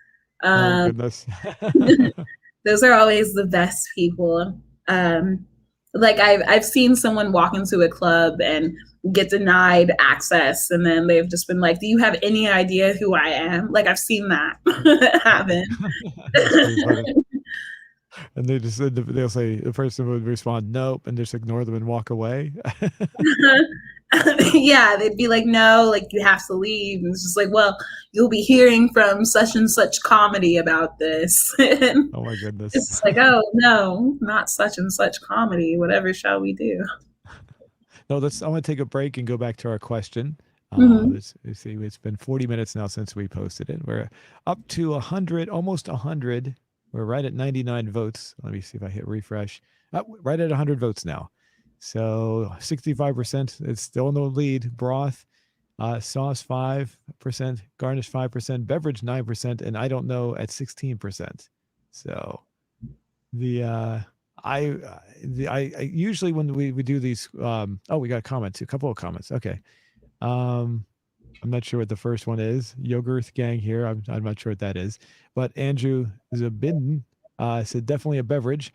oh Um, goodness. those are always the best people. Like I've seen someone walk into a club and get denied access, and then they've just been like, "Do you have any idea who I am?" Like I've seen that happen. That's pretty funny. And they'll say the person would respond nope and just ignore them and walk away. Yeah, they'd be like, no, like you have to leave. And it's just like, well, you'll be hearing from such and such comedy about this. And Oh my goodness. it's like, oh no, not such and such comedy. Whatever shall we do? No, I want to take a break and go back to our question. Mm-hmm. Let's see, it's been 40 minutes now since we posted it. We're up to 100, almost 100. We're right at 99 votes. Let me see if I hit refresh. Right at 100 votes now. So 65%. It's still in the lead. Broth, sauce 5%, garnish 5%, beverage 9%, and I don't know at 16%. So the I usually when we do these oh, we got comments, a couple of comments. Okay. I'm not sure what the first one is. Yogurt gang here. I'm not sure what that is. But Andrew Zabin said definitely a beverage.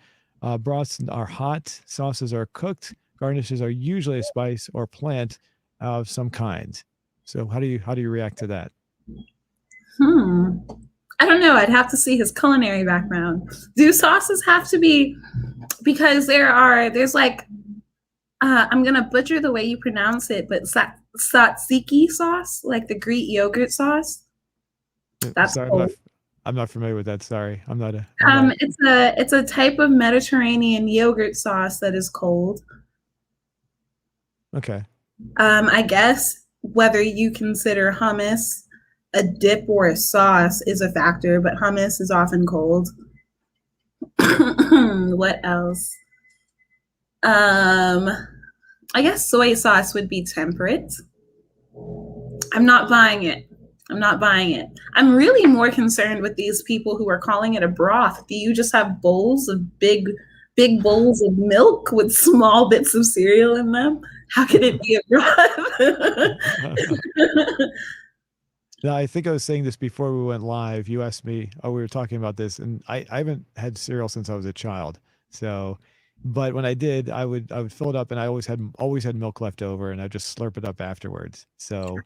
Broths are hot, sauces are cooked, garnishes are usually a spice or plant of some kind. So how do you react to that? Hmm. I don't know. I'd have to see his culinary background. Do sauces have to be, because there's like I'm gonna butcher the way you pronounce it, but tzatziki sauce, like the Greek yogurt sauce. That's Sorry, cold. I'm not familiar with that. Sorry. I'm not It's a type of Mediterranean yogurt sauce that is cold. okay. I guess whether you consider hummus a dip or a sauce is a factor, but hummus is often cold. What else? Um, I guess soy sauce would be temperate. I'm not buying it. I'm not buying it. I'm really more concerned with these people who are calling it a broth. Do you just have bowls of big bowls of milk with small bits of cereal in them? How can it be a broth? Now, I think I was saying this before we went live. You asked me, oh, we were talking about this, and I haven't had cereal since I was a child. So, but when I did, I would fill it up, and I always had milk left over, and I just slurp it up afterwards. So,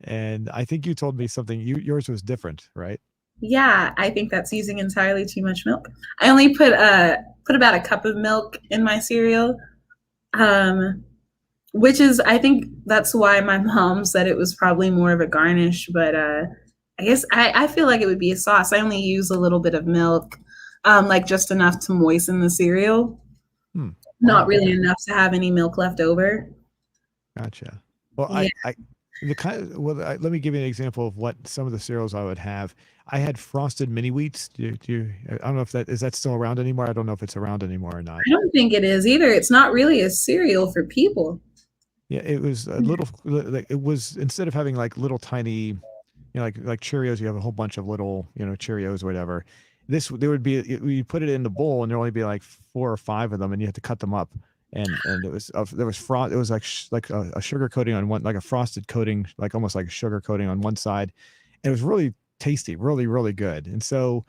and I think you told me something. Yours was different, right? Yeah, I think that's using entirely too much milk. I only put about a cup of milk in my cereal. Um, which is, I think that's why my mom said it was probably more of a garnish, but I guess I feel like it would be a sauce. I only use a little bit of milk, like just enough to moisten the cereal, Hmm. not Wow. really Okay. enough to have any milk left over. Gotcha. Well, Yeah. the kind of, well, let me give you an example of what some of the cereals I would have. I had frosted mini wheats. I don't know if that is that still around anymore. I don't know if it's around anymore or not. I don't think it is either. It's not really a cereal for people. Yeah, it was a little like it was instead of having like little tiny, like Cheerios, you have a whole bunch of little, Cheerios or whatever. There would be you put it in the bowl and there'd only be like four or five of them, and you had to cut them up. And it was there was frost. It was like like a sugar coating on one, like a frosted coating, like almost like a sugar coating on one side. And it was really tasty, really really good. And so,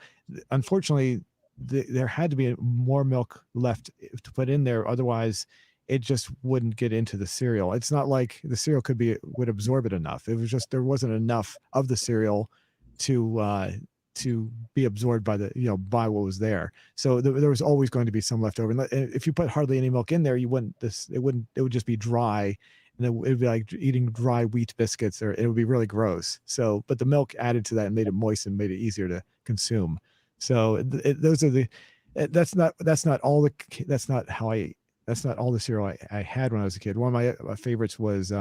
unfortunately, there had to be more milk left to put in there. Otherwise, it just wouldn't get into the cereal. It's not like the cereal would absorb it enough. It was just there wasn't enough of the cereal to be absorbed by by what was there. So there was always going to be some left over. And if you put hardly any milk in there, it would just be dry, and it would be like eating dry wheat biscuits, or it would be really gross. So, but the milk added to that and made it moist and made it easier to consume. So those are the that's not all the that's not how I that's not all the cereal I had when I was a kid. One of my favorites was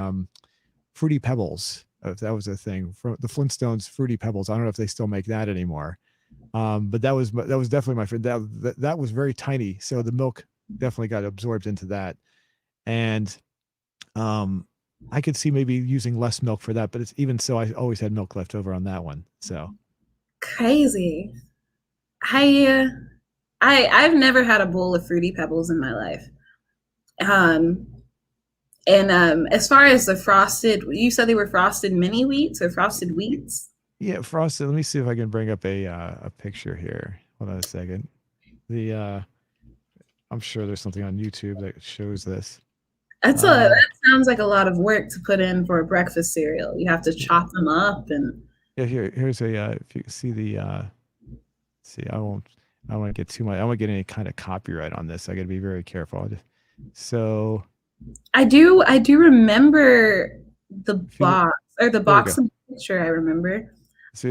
Fruity Pebbles. If that was a thing, from the Flintstones, Fruity Pebbles. I don't know if they still make that anymore. But that was definitely my favorite. That was very tiny, so the milk definitely got absorbed into that. And I could see maybe using less milk for that, but it's even so, I always had milk left over on that one. So Crazy. I I've never had a bowl of Fruity Pebbles in my life. Um, and as far as the frosted, you said they were frosted mini wheats or frosted wheats? yeah, frosted. Let me see if I can bring up a picture here. Hold on a second. I'm sure there's something on YouTube that shows this. That sounds like a lot of work to put in for a breakfast cereal. You have to chop them up and Yeah, here's if you see see, I don't want to get too much. I don't want to get any kind of copyright on this. I got to be very careful. So I do remember the you, box or the there we box go. in the picture. I remember. So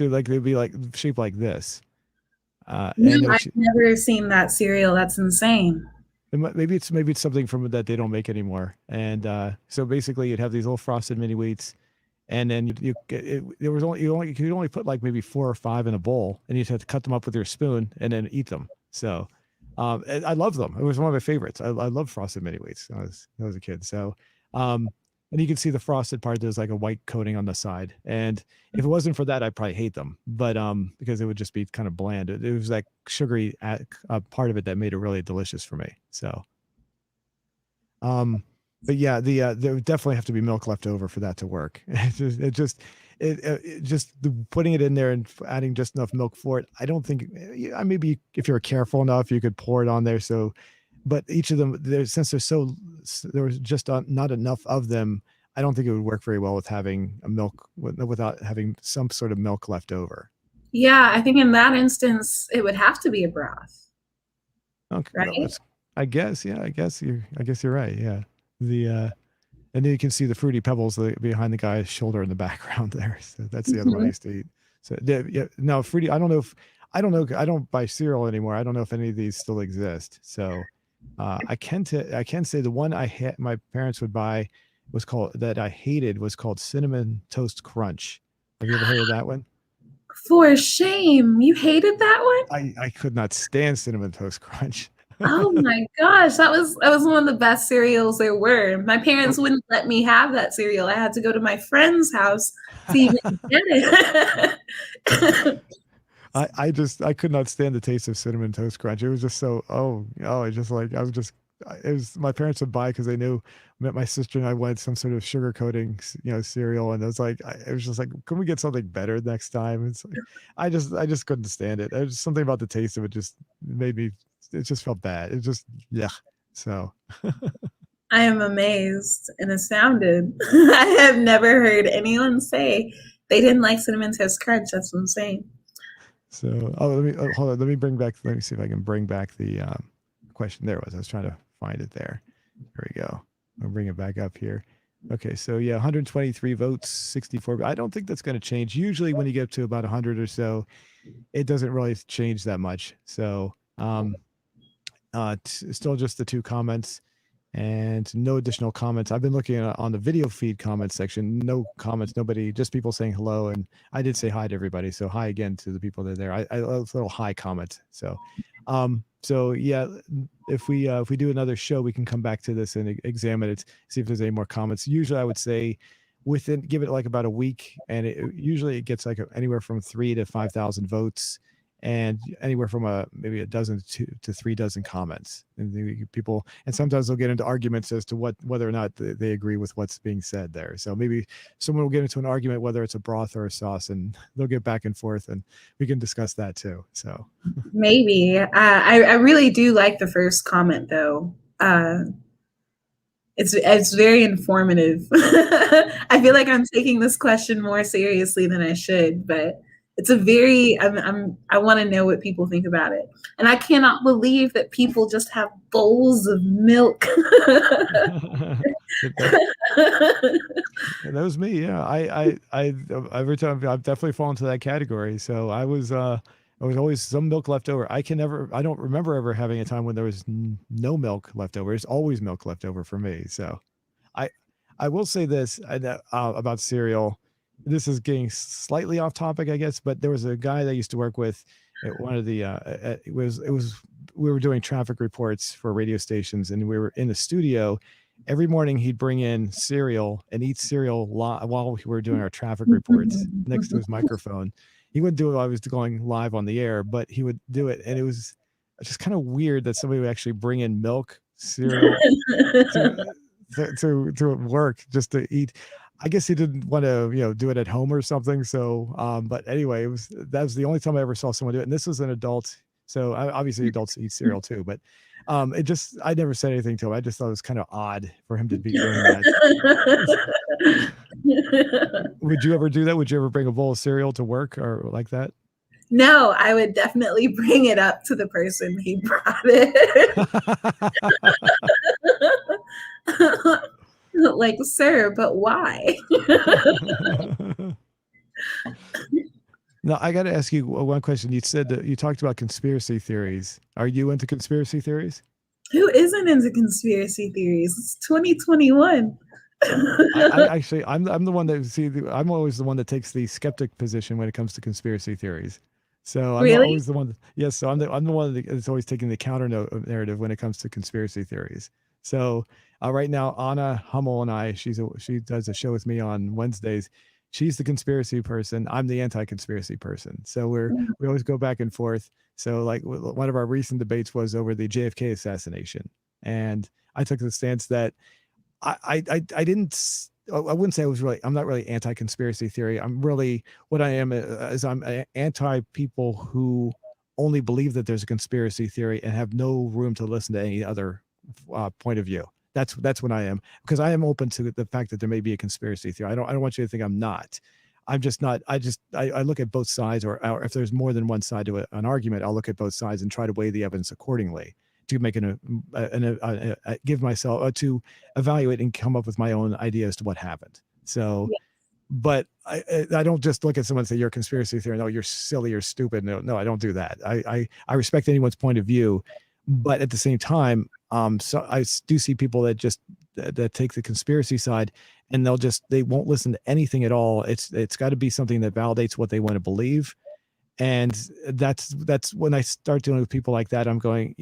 like they'd be like shaped like this. And No, I've never seen that cereal. That's insane. maybe it's something from that they don't make anymore. And so basically, you'd have these little frosted mini wheats, and then you get it, there was only you could only put like maybe 4 or 5 in a bowl, and you'd have to cut them up with your spoon and then eat them. So and I love them. It was one of my favorites. I love frosted mini wheats. I was a kid. So and you can see the frosted part. There's like a white coating on the side, and if it wasn't for that, I'd probably hate them. But because it would just be kind of bland. It was that sugary part of it that made it really delicious for me. So but yeah, there would definitely have to be milk left over for that to work. It just putting it in there and adding just enough milk for it. I don't think maybe if you're careful enough, you could pour it on there. So, but each of them, since there was just not enough of them. I don't think it would work very well with having a milk without having some sort of milk left over. Yeah, I think in that instance, it would have to be a broth. Okay, right? well, I guess, yeah, I guess you're right. Yeah, and then you can see the Fruity Pebbles behind the guy's shoulder in the background there. So that's the other one I used to eat. So yeah, no Fruity. I don't know. I don't buy cereal anymore. I don't know if any of these still exist. So I can say the one my parents would buy that I hated was called Cinnamon Toast Crunch. Have you ever heard of that one? For shame, you hated that one? I could not stand Cinnamon Toast Crunch. Oh my gosh, that was one of the best cereals there were. My parents wouldn't let me have that cereal. I had to go to my friend's house to even get it. I could not stand the taste of Cinnamon Toast Crunch. It was just so it's just like it was my parents would buy because they knew my sister and I wanted some sort of sugar coating cereal, and it was like it was just like, can we get something better next time? It's like I just couldn't stand it. There's something about the taste of it just made me. It just felt bad. It just yeah. So I am amazed and astounded. I have never heard anyone say they didn't like Cinnamon Toast Crunch. That's insane. So hold on. Let me see if I can bring back the question. There it was. I was trying to find it there. There we go. I'll bring it back up here. Okay, so yeah, 123 votes, 64. I don't think that's going to change. Usually when you get to about 100 or so, it doesn't really change that much. So still just the 2 comments and no additional comments. I've been looking on the video feed comment section. No comments, nobody, just people saying hello. And I did say hi to everybody. So hi again to the people that are there. I love little hi comments. So yeah, if we do another show, we can come back to this and examine it, see if there's any more comments. Usually I would say give it like about a week, and usually it gets like anywhere from 3 to 5,000 votes, and anywhere from maybe a dozen to 3 dozen comments. And people, and sometimes they'll get into arguments as to whether or not they agree with what's being said there. So maybe someone will get into an argument whether it's a broth or a sauce, and they'll get back and forth, and we can discuss that too. So maybe I really do like the first comment though. Uh, it's very informative. I feel like I'm taking this question more seriously than I should, but it's a very I want to know what people think about it. And I cannot believe that people just have bowls of milk. that, that was me. Yeah, every time I've definitely fallen into that category. So I was always some milk left over. I don't remember ever having a time when there was no milk left over. There's always milk left over for me. So I I will say this about cereal. This is getting slightly off topic, I guess, but there was a guy that I used to work with at one of the it was we were doing traffic reports for radio stations, and we were in the studio. Every morning he'd bring in cereal and eat cereal while we were doing our traffic reports next to his microphone. He wouldn't do it while I was going live on the air, but he would do it, and it was just kind of weird that somebody would actually bring in milk cereal to to work just to eat. I guess he didn't want to, do it at home or something. So, but anyway, that was the only time I ever saw someone do it. And this was an adult. So obviously adults eat cereal too, but I never said anything to him. I just thought it was kind of odd for him to be doing that. Would you ever do that? Would you ever bring a bowl of cereal to work or like that? No, I would definitely bring it up to the person he brought it. Like, sir, but why? Now, I got to ask you one question. You said that you talked about conspiracy theories. Are you into conspiracy theories? Who isn't into conspiracy theories? It's 2021. I'm the one that I'm always the one that takes the skeptic position when it comes to conspiracy theories. So I'm Really? always the one. Yes, so I'm the one that's always taking the counter narrative when it comes to conspiracy theories. So right now, Anna Hummel and I, she does a show with me on Wednesdays. She's the conspiracy person. I'm the anti-conspiracy person. So we always go back and forth. So like one of our recent debates was over the JFK assassination, and I took the stance that I didn't. I wouldn't say I'm not really anti-conspiracy theory. I'm really what I am is I'm anti people who only believe that there's a conspiracy theory and have no room to listen to any other point of view. That's what I am, because I am open to the fact that there may be a conspiracy theory. I don't want you to think I'm not. I'm just not. I look at both sides, or if there's more than one side to an argument, I'll look at both sides and try to weigh the evidence accordingly to make give myself to evaluate and come up with my own idea as to what happened. So, but I don't just look at someone and say you're a conspiracy theory. No, you're silly or stupid. No, I don't do that. I respect anyone's point of view, but at the same time, so I do see people that just that take the conspiracy side, and they won't listen to anything at all. It's got to be something that validates what they want to believe. And that's when I start dealing with people like that, I'm going,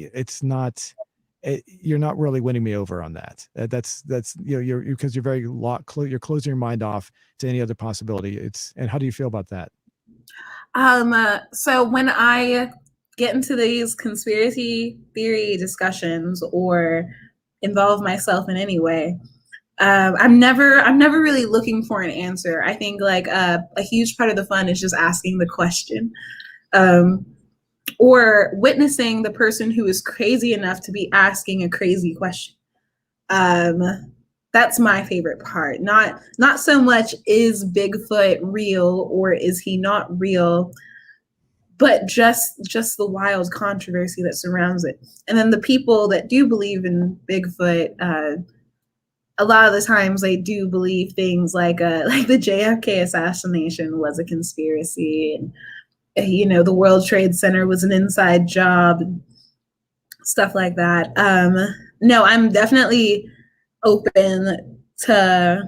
you're not really winning me over on that. That's you're because you're very you're closing your mind off to any other possibility. And how do you feel about that? So when I get into these conspiracy theory discussions or involve myself in any way, I'm never really looking for an answer. I think like a huge part of the fun is just asking the question, or witnessing the person who is crazy enough to be asking a crazy question. That's my favorite part. Not so much is Bigfoot real or is he not real, but just the wild controversy that surrounds it. And then the people that do believe in Bigfoot, a lot of the times they do believe things like the JFK assassination was a conspiracy, and the World Trade Center was an inside job, stuff like that. No, I'm definitely open to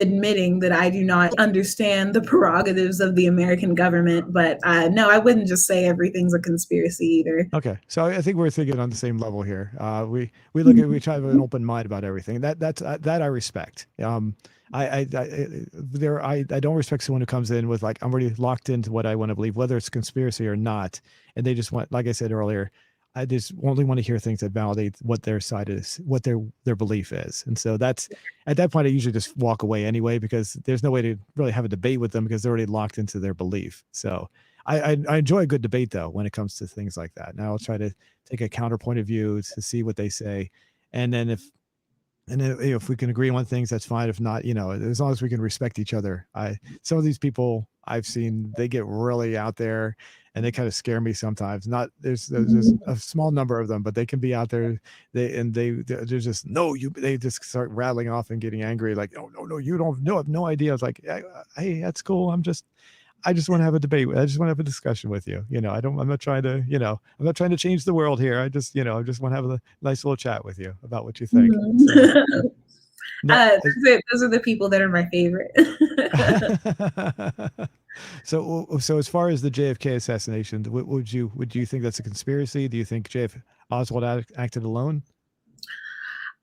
admitting that I do not understand the prerogatives of the American government, but no, I wouldn't just say everything's a conspiracy either. Okay, so I think we're thinking on the same level here. We try to have an open mind about everything. That I respect. I don't respect someone who comes in with like, I'm already locked into what I want to believe, whether it's conspiracy or not, and they just want, like I said earlier, I just only want to hear things that validate what their side is, what their belief is. And so that's at that point I usually just walk away anyway, because there's no way to really have a debate with them because they're already locked into their belief. So I enjoy a good debate though when it comes to things like that. Now I'll try to take a counterpoint of view to see what they say. And then if we can agree on things, that's fine. If not, as long as we can respect each other. Some of these people I've seen, they get really out there and they kind of scare me sometimes. Not there's a small number of them, but they can be out there. They're just they just start rattling off and getting angry, like, oh no, you don't know, I have no idea. It's like, hey, that's cool. I just want to have a debate. I just want to have a discussion with you. I'm not trying to, I'm not trying to change the world here. I just want to have a nice little chat with you about what you think. So, those are the people that are my favorite. So as far as the JFK assassination, would you think that's a conspiracy? Do you think Oswald acted alone?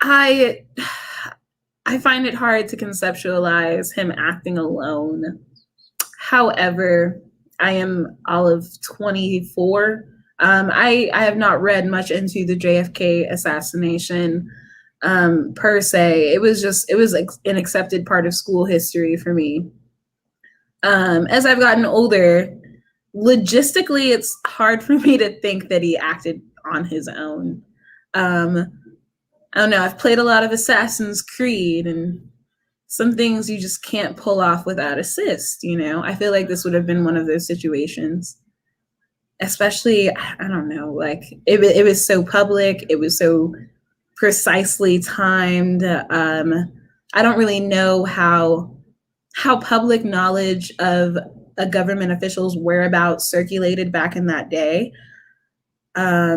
I find it hard to conceptualize him acting alone. However, I am all of 24. I have not read much into the JFK assassination per se. It was an accepted part of school history for me. As I've gotten older, logistically, it's hard for me to think that he acted on his own. I don't know. I've played a lot of Assassin's Creed, and some things you just can't pull off without assist. I feel like this would have been one of those situations. Especially, I don't know, like it was so public, it was so precisely timed. I don't really know how public knowledge of a government official's whereabouts circulated back in that day. I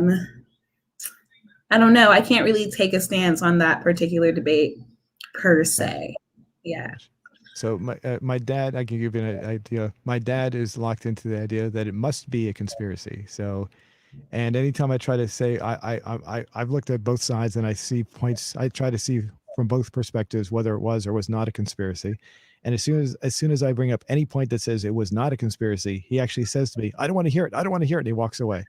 don't know. I can't really take a stance on that particular debate per se. Yeah. So my dad, I can give you an idea. My dad is locked into the idea that it must be a conspiracy. So, and anytime I try to say I've looked at both sides and I see points, I try to see from both perspectives whether it was or was not a conspiracy. And as soon as I bring up any point that says it was not a conspiracy, he actually says to me, "I don't want to hear it. I don't want to hear it." And he walks away.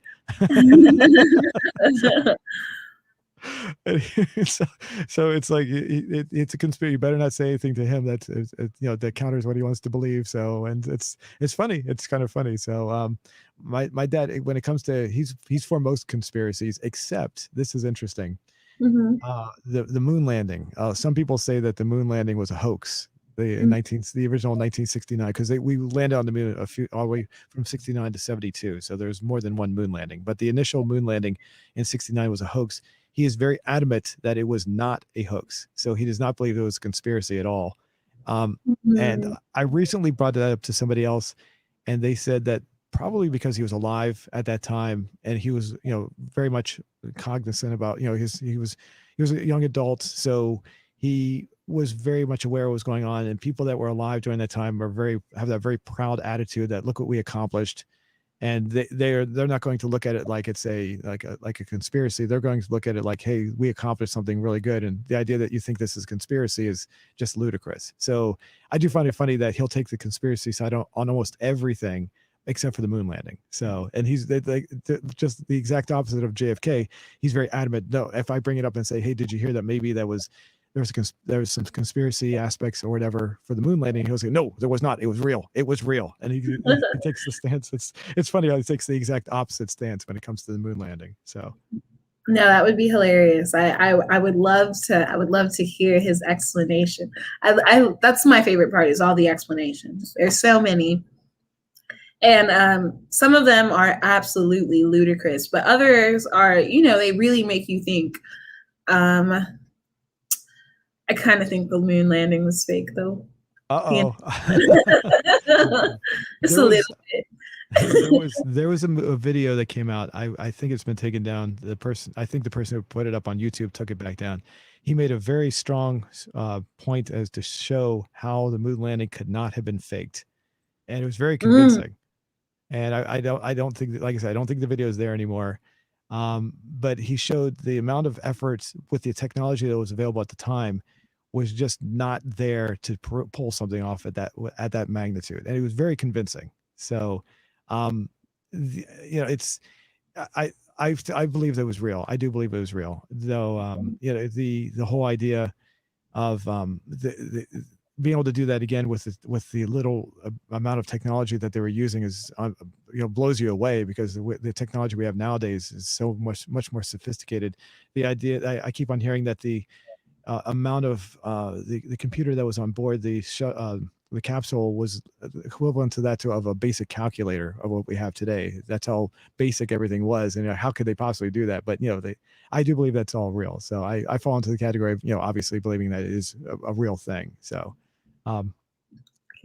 so it's like it's a conspiracy. You better not say anything to him that counters what he wants to believe. So, and it's funny. It's kind of funny. So my dad, when it comes to he's for most conspiracies, except this is interesting. Mm-hmm. The moon landing. Some people say that the moon landing was a hoax. The original 1969, because we landed on the moon all the way from 69 to 72. So there's more than one moon landing, but the initial moon landing in 69 was a hoax. He is very adamant that it was not a hoax. So he does not believe it was a conspiracy at all. And I recently brought that up to somebody else, and they said that probably because he was alive at that time and he was, very much cognizant about, he was a young adult. So he was very much aware of what was going on, and people that were alive during that time have that very proud attitude that look what we accomplished. And they're not going to look at it like it's like a conspiracy. They're going to look at it like, hey, we accomplished something really good. And the idea that you think this is conspiracy is just ludicrous. So I do find it funny that he'll take the conspiracy side on almost everything except for the moon landing. So, and he's just the exact opposite of JFK. He's very adamant. No, if I bring it up and say, hey, did you hear that maybe there was some conspiracy aspects or whatever for the moon landing, he'll say, no, there was not. It was real. It was real. And he takes the stance. It's funny how he takes the exact opposite stance when it comes to the moon landing. So no, that would be hilarious. I would love to hear his explanation. That's my favorite part, is all the explanations. There's so many. And some of them are absolutely ludicrous, but others are, they really make you think. I kind of think the moon landing was fake, though. Uh-oh. Just a little bit. there was a video that came out. I think it's been taken down. The person who put it up on YouTube took it back down. He made a very strong point as to show how the moon landing could not have been faked, and it was very convincing. And I don't think, like I said, I don't think the video is there anymore. But he showed the amount of effort with the technology that was available at the time was just not there to pull something off at that magnitude, and it was very convincing. So, it's I believe that was real. I do believe it was real, though. The whole idea of being able to do that again with the little amount of technology that they were using is blows you away, because the technology we have nowadays is so much more sophisticated. The idea I keep on hearing that the amount of the computer that was on board the capsule was equivalent to that of a basic calculator of what we have today. That's how basic everything was, and how could they possibly do that? But I do believe that's all real. So I fall into the category of obviously believing that it is a real thing. So, um,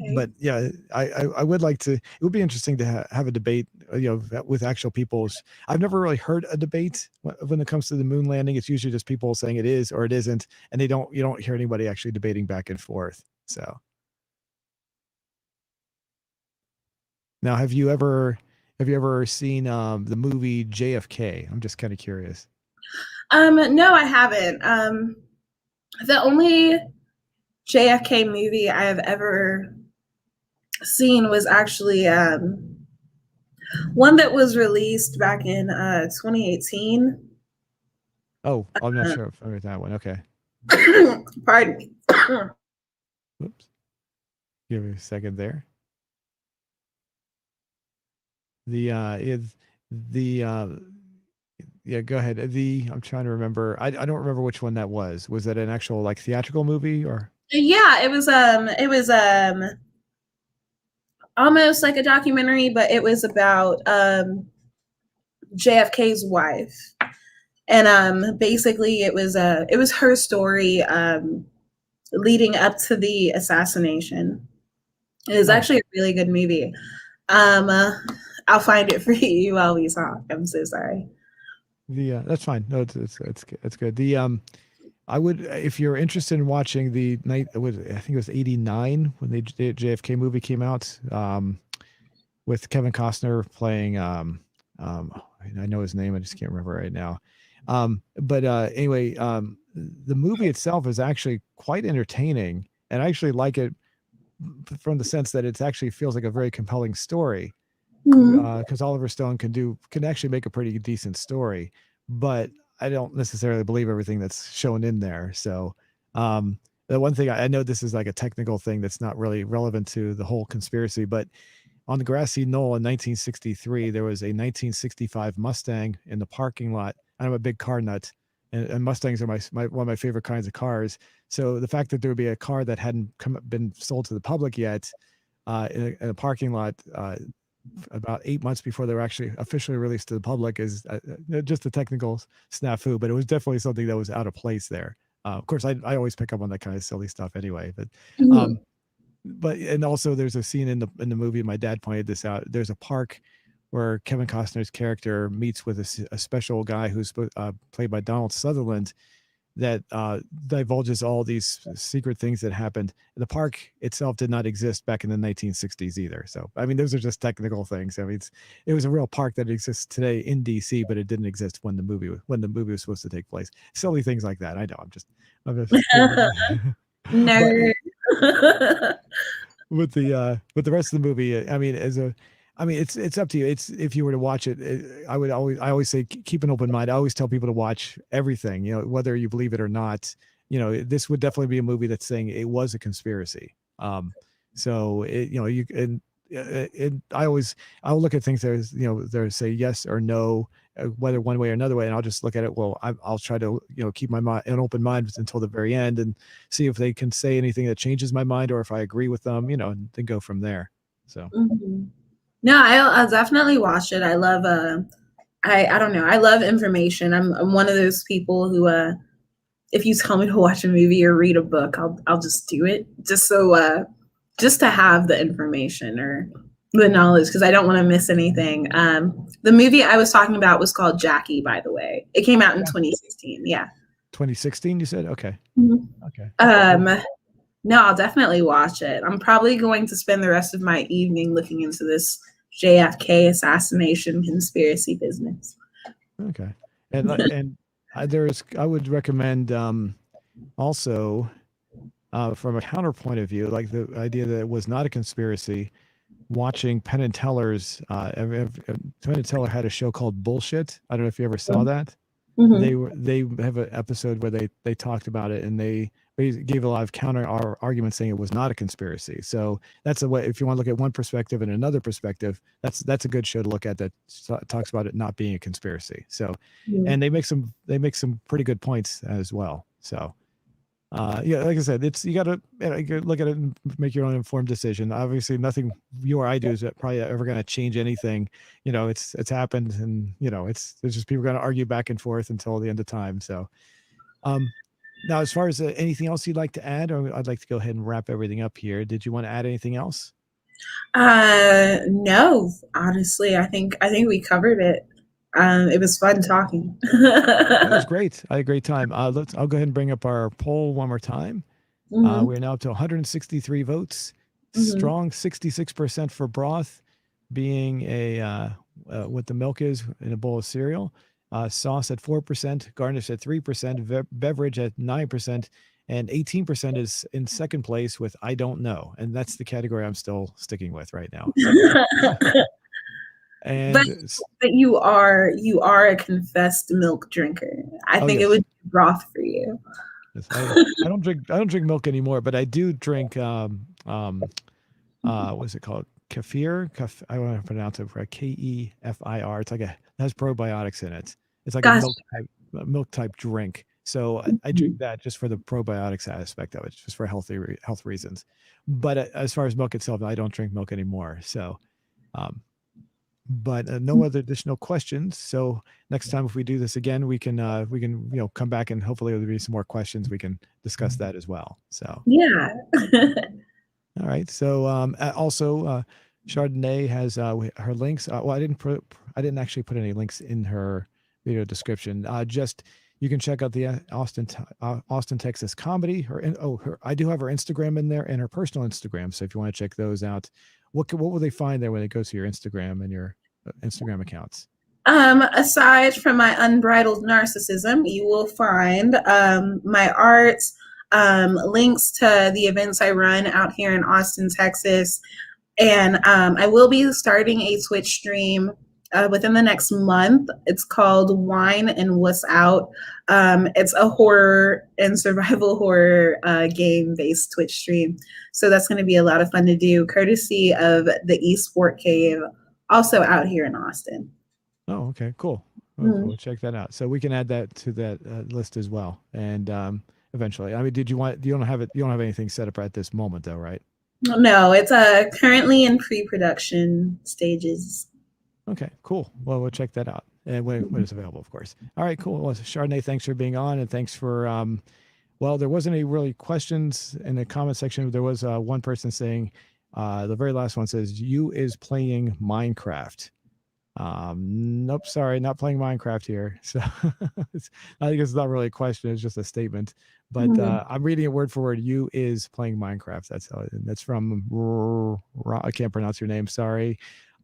Okay. but yeah, I would like to. It would be interesting to have a debate, with actual people's. I've never really heard a debate when it comes to the moon landing. It's usually just people saying it is or it isn't, and you don't hear anybody actually debating back and forth. So now, have you ever seen the movie JFK? I'm just kind of curious. No, I haven't. The only JFK movie I have ever seen was actually one that was released back in 2018. Oh, I'm not sure if I heard that one. Okay. Pardon me. Whoops. Give me a second there. The is the Yeah, go ahead. I'm trying to remember. I don't remember which one that was. Was that an actual like theatrical movie or? Yeah, it was almost like a documentary, but it was about JFK's wife. And basically it was her story leading up to the assassination. It is Oh, actually a really good movie. Um, uh, I'll find it for you while we talk. I'm so sorry. that's fine. No, it's good. I would, if you're interested in watching the night, I think it was '89 when the JFK movie came out, with Kevin Costner playing, I know his name, I just can't remember right now. But anyway, the movie itself is actually quite entertaining, and I actually like it from the sense that it actually feels like a very compelling story, Mhm. because Oliver Stone can actually make a pretty decent story, but I don't necessarily believe everything that's shown in there. So, the one thing I know, this is like a technical thing that's not really relevant to the whole conspiracy, but on the grassy knoll in 1963, there was a 1965 Mustang in the parking lot. I'm a big car nut, and Mustangs are one of my favorite kinds of cars. So the fact that there would be a car that hadn't been sold to the public yet, in a parking lot, about 8 months before they were actually officially released to the public, is just a technical snafu. But it was definitely something that was out of place there. Of course, I always pick up on that kind of silly stuff anyway. Mhm. Um, and also there's a scene in the movie. My dad pointed this out. There's a park where Kevin Costner's character meets with a special guy who's played by Donald Sutherland, that divulges all these secret things that happened. The park itself did not exist back in the 1960s either. So, I mean, those are just technical things. I mean, it was a real park that exists today in DC, but it didn't exist when the movie was supposed to take place. Silly things like that. I know. I'm just but Nerd. with the rest of the movie, I mean, it's up to you. It's, if you were to watch it, I always say keep an open mind. I always tell people to watch everything, whether you believe it or not. This would definitely be a movie that's saying it was a conspiracy. So you and I'll look at things that is, there say yes or no, whether one way or another way, and I'll just look at it. Well, I'll try to keep my mind an open mind until the very end, and see if they can say anything that changes my mind, or if I agree with them, and then go from there. So Mhm. No, I'll definitely watch it. I love I don't know. I love information. I'm one of those people who if you tell me to watch a movie or read a book, I'll just do it just so just to have the information or the knowledge because I don't want to miss anything. The movie I was talking about was called Jackie, by the way. It came out in yeah, 2016. Yeah. 2016, you said? Okay. Mhm. Okay. Um, no, I'll definitely watch it. I'm probably going to spend the rest of my evening looking into this JFK assassination conspiracy business. Okay. And I would recommend, also, from a counterpoint of view, like the idea that it was not a conspiracy. watching Penn and Teller's. Penn and Teller had a show called Bullshit. I don't know if you ever saw that. Mm-hmm. They have an episode where they talked about it, and they gave a lot of counter arguments saying it was not a conspiracy. So that's a way, if you want to look at one perspective and another perspective, that's a good show to look at that talks about it not being a conspiracy. So, and they make some pretty good points as well. So, yeah, like I said, it's, you got to look at it and make your own informed decision. Obviously, nothing you or I do is probably ever going to change anything. You know, it's happened, and you know, it's just people going to argue back and forth until the end of time. So, now as far as anything else you'd like to add, or I'd like to go ahead and wrap everything up here. Did you want to add anything else? No, honestly, I think we covered it. It was fun talking. That was great. I had a great time. I'll go ahead and bring up our poll one more time. Mm-hmm. We're now up to 163 votes. Mm-hmm. Strong 66% for broth being a what the milk is in a bowl of cereal. Sauce at 4%, garnish at 3%, beverage at 9%, and 18% is in second place with I don't know. And that's the category I'm still sticking with right now. And but you are a confessed milk drinker. I think yes. it would be broth for you. Yes, I don't drink milk anymore, but I do drink what's it called? Kefir. I want to pronounce it for Kefir. It's like it has probiotics in it. It's like a milk type drink. So I drink that just for the probiotics aspect of it, just for health reasons. But as far as milk itself, I don't drink milk anymore. So, but no other additional questions. So next time, if we do this again, we can come back, and hopefully there'll be some more questions. We can discuss that as well. So yeah. All right. So also Chardonnay has her links. Well, I didn't actually put any links in her video description. Just you can check out the Austin, Texas comedy. I do have her Instagram in there and her personal Instagram. So if you want to check those out, what will they find there when they go to your Instagram and your Instagram accounts? Aside from my unbridled narcissism, you will find my art, links to the events I run out here in Austin, Texas. And I will be starting a Twitch stream within the next month. It's called Wine and What's Out. It's a horror and survival horror game-based Twitch stream. So that's going to be a lot of fun to do, courtesy of the Esport Cave, also out here in Austin. Oh, okay, cool. We'll check that out. So we can add that to that list as well. And eventually, I mean, you don't have anything set up at this moment though, right? No, it's currently in pre-production stages. Okay, cool. Well, we'll check that out, and when it's available, of course. All right, cool. Well, Chardonnay, thanks for being on, and thanks for well, there wasn't any really questions in the comment section. There was one person saying, the very last one says, "You is playing Minecraft." Nope, sorry, not playing Minecraft here. So I think it's not really a question, it's just a statement. But I'm reading it word for word. You is playing Minecraft. That's from I can't pronounce your name, sorry.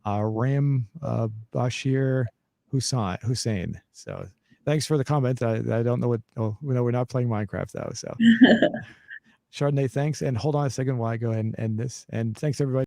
Ram Bashir Hussein. So thanks for the comment. I don't know we're not playing Minecraft though. So Chardonnay, thanks. And hold on a second while I go ahead and end this. And thanks everybody.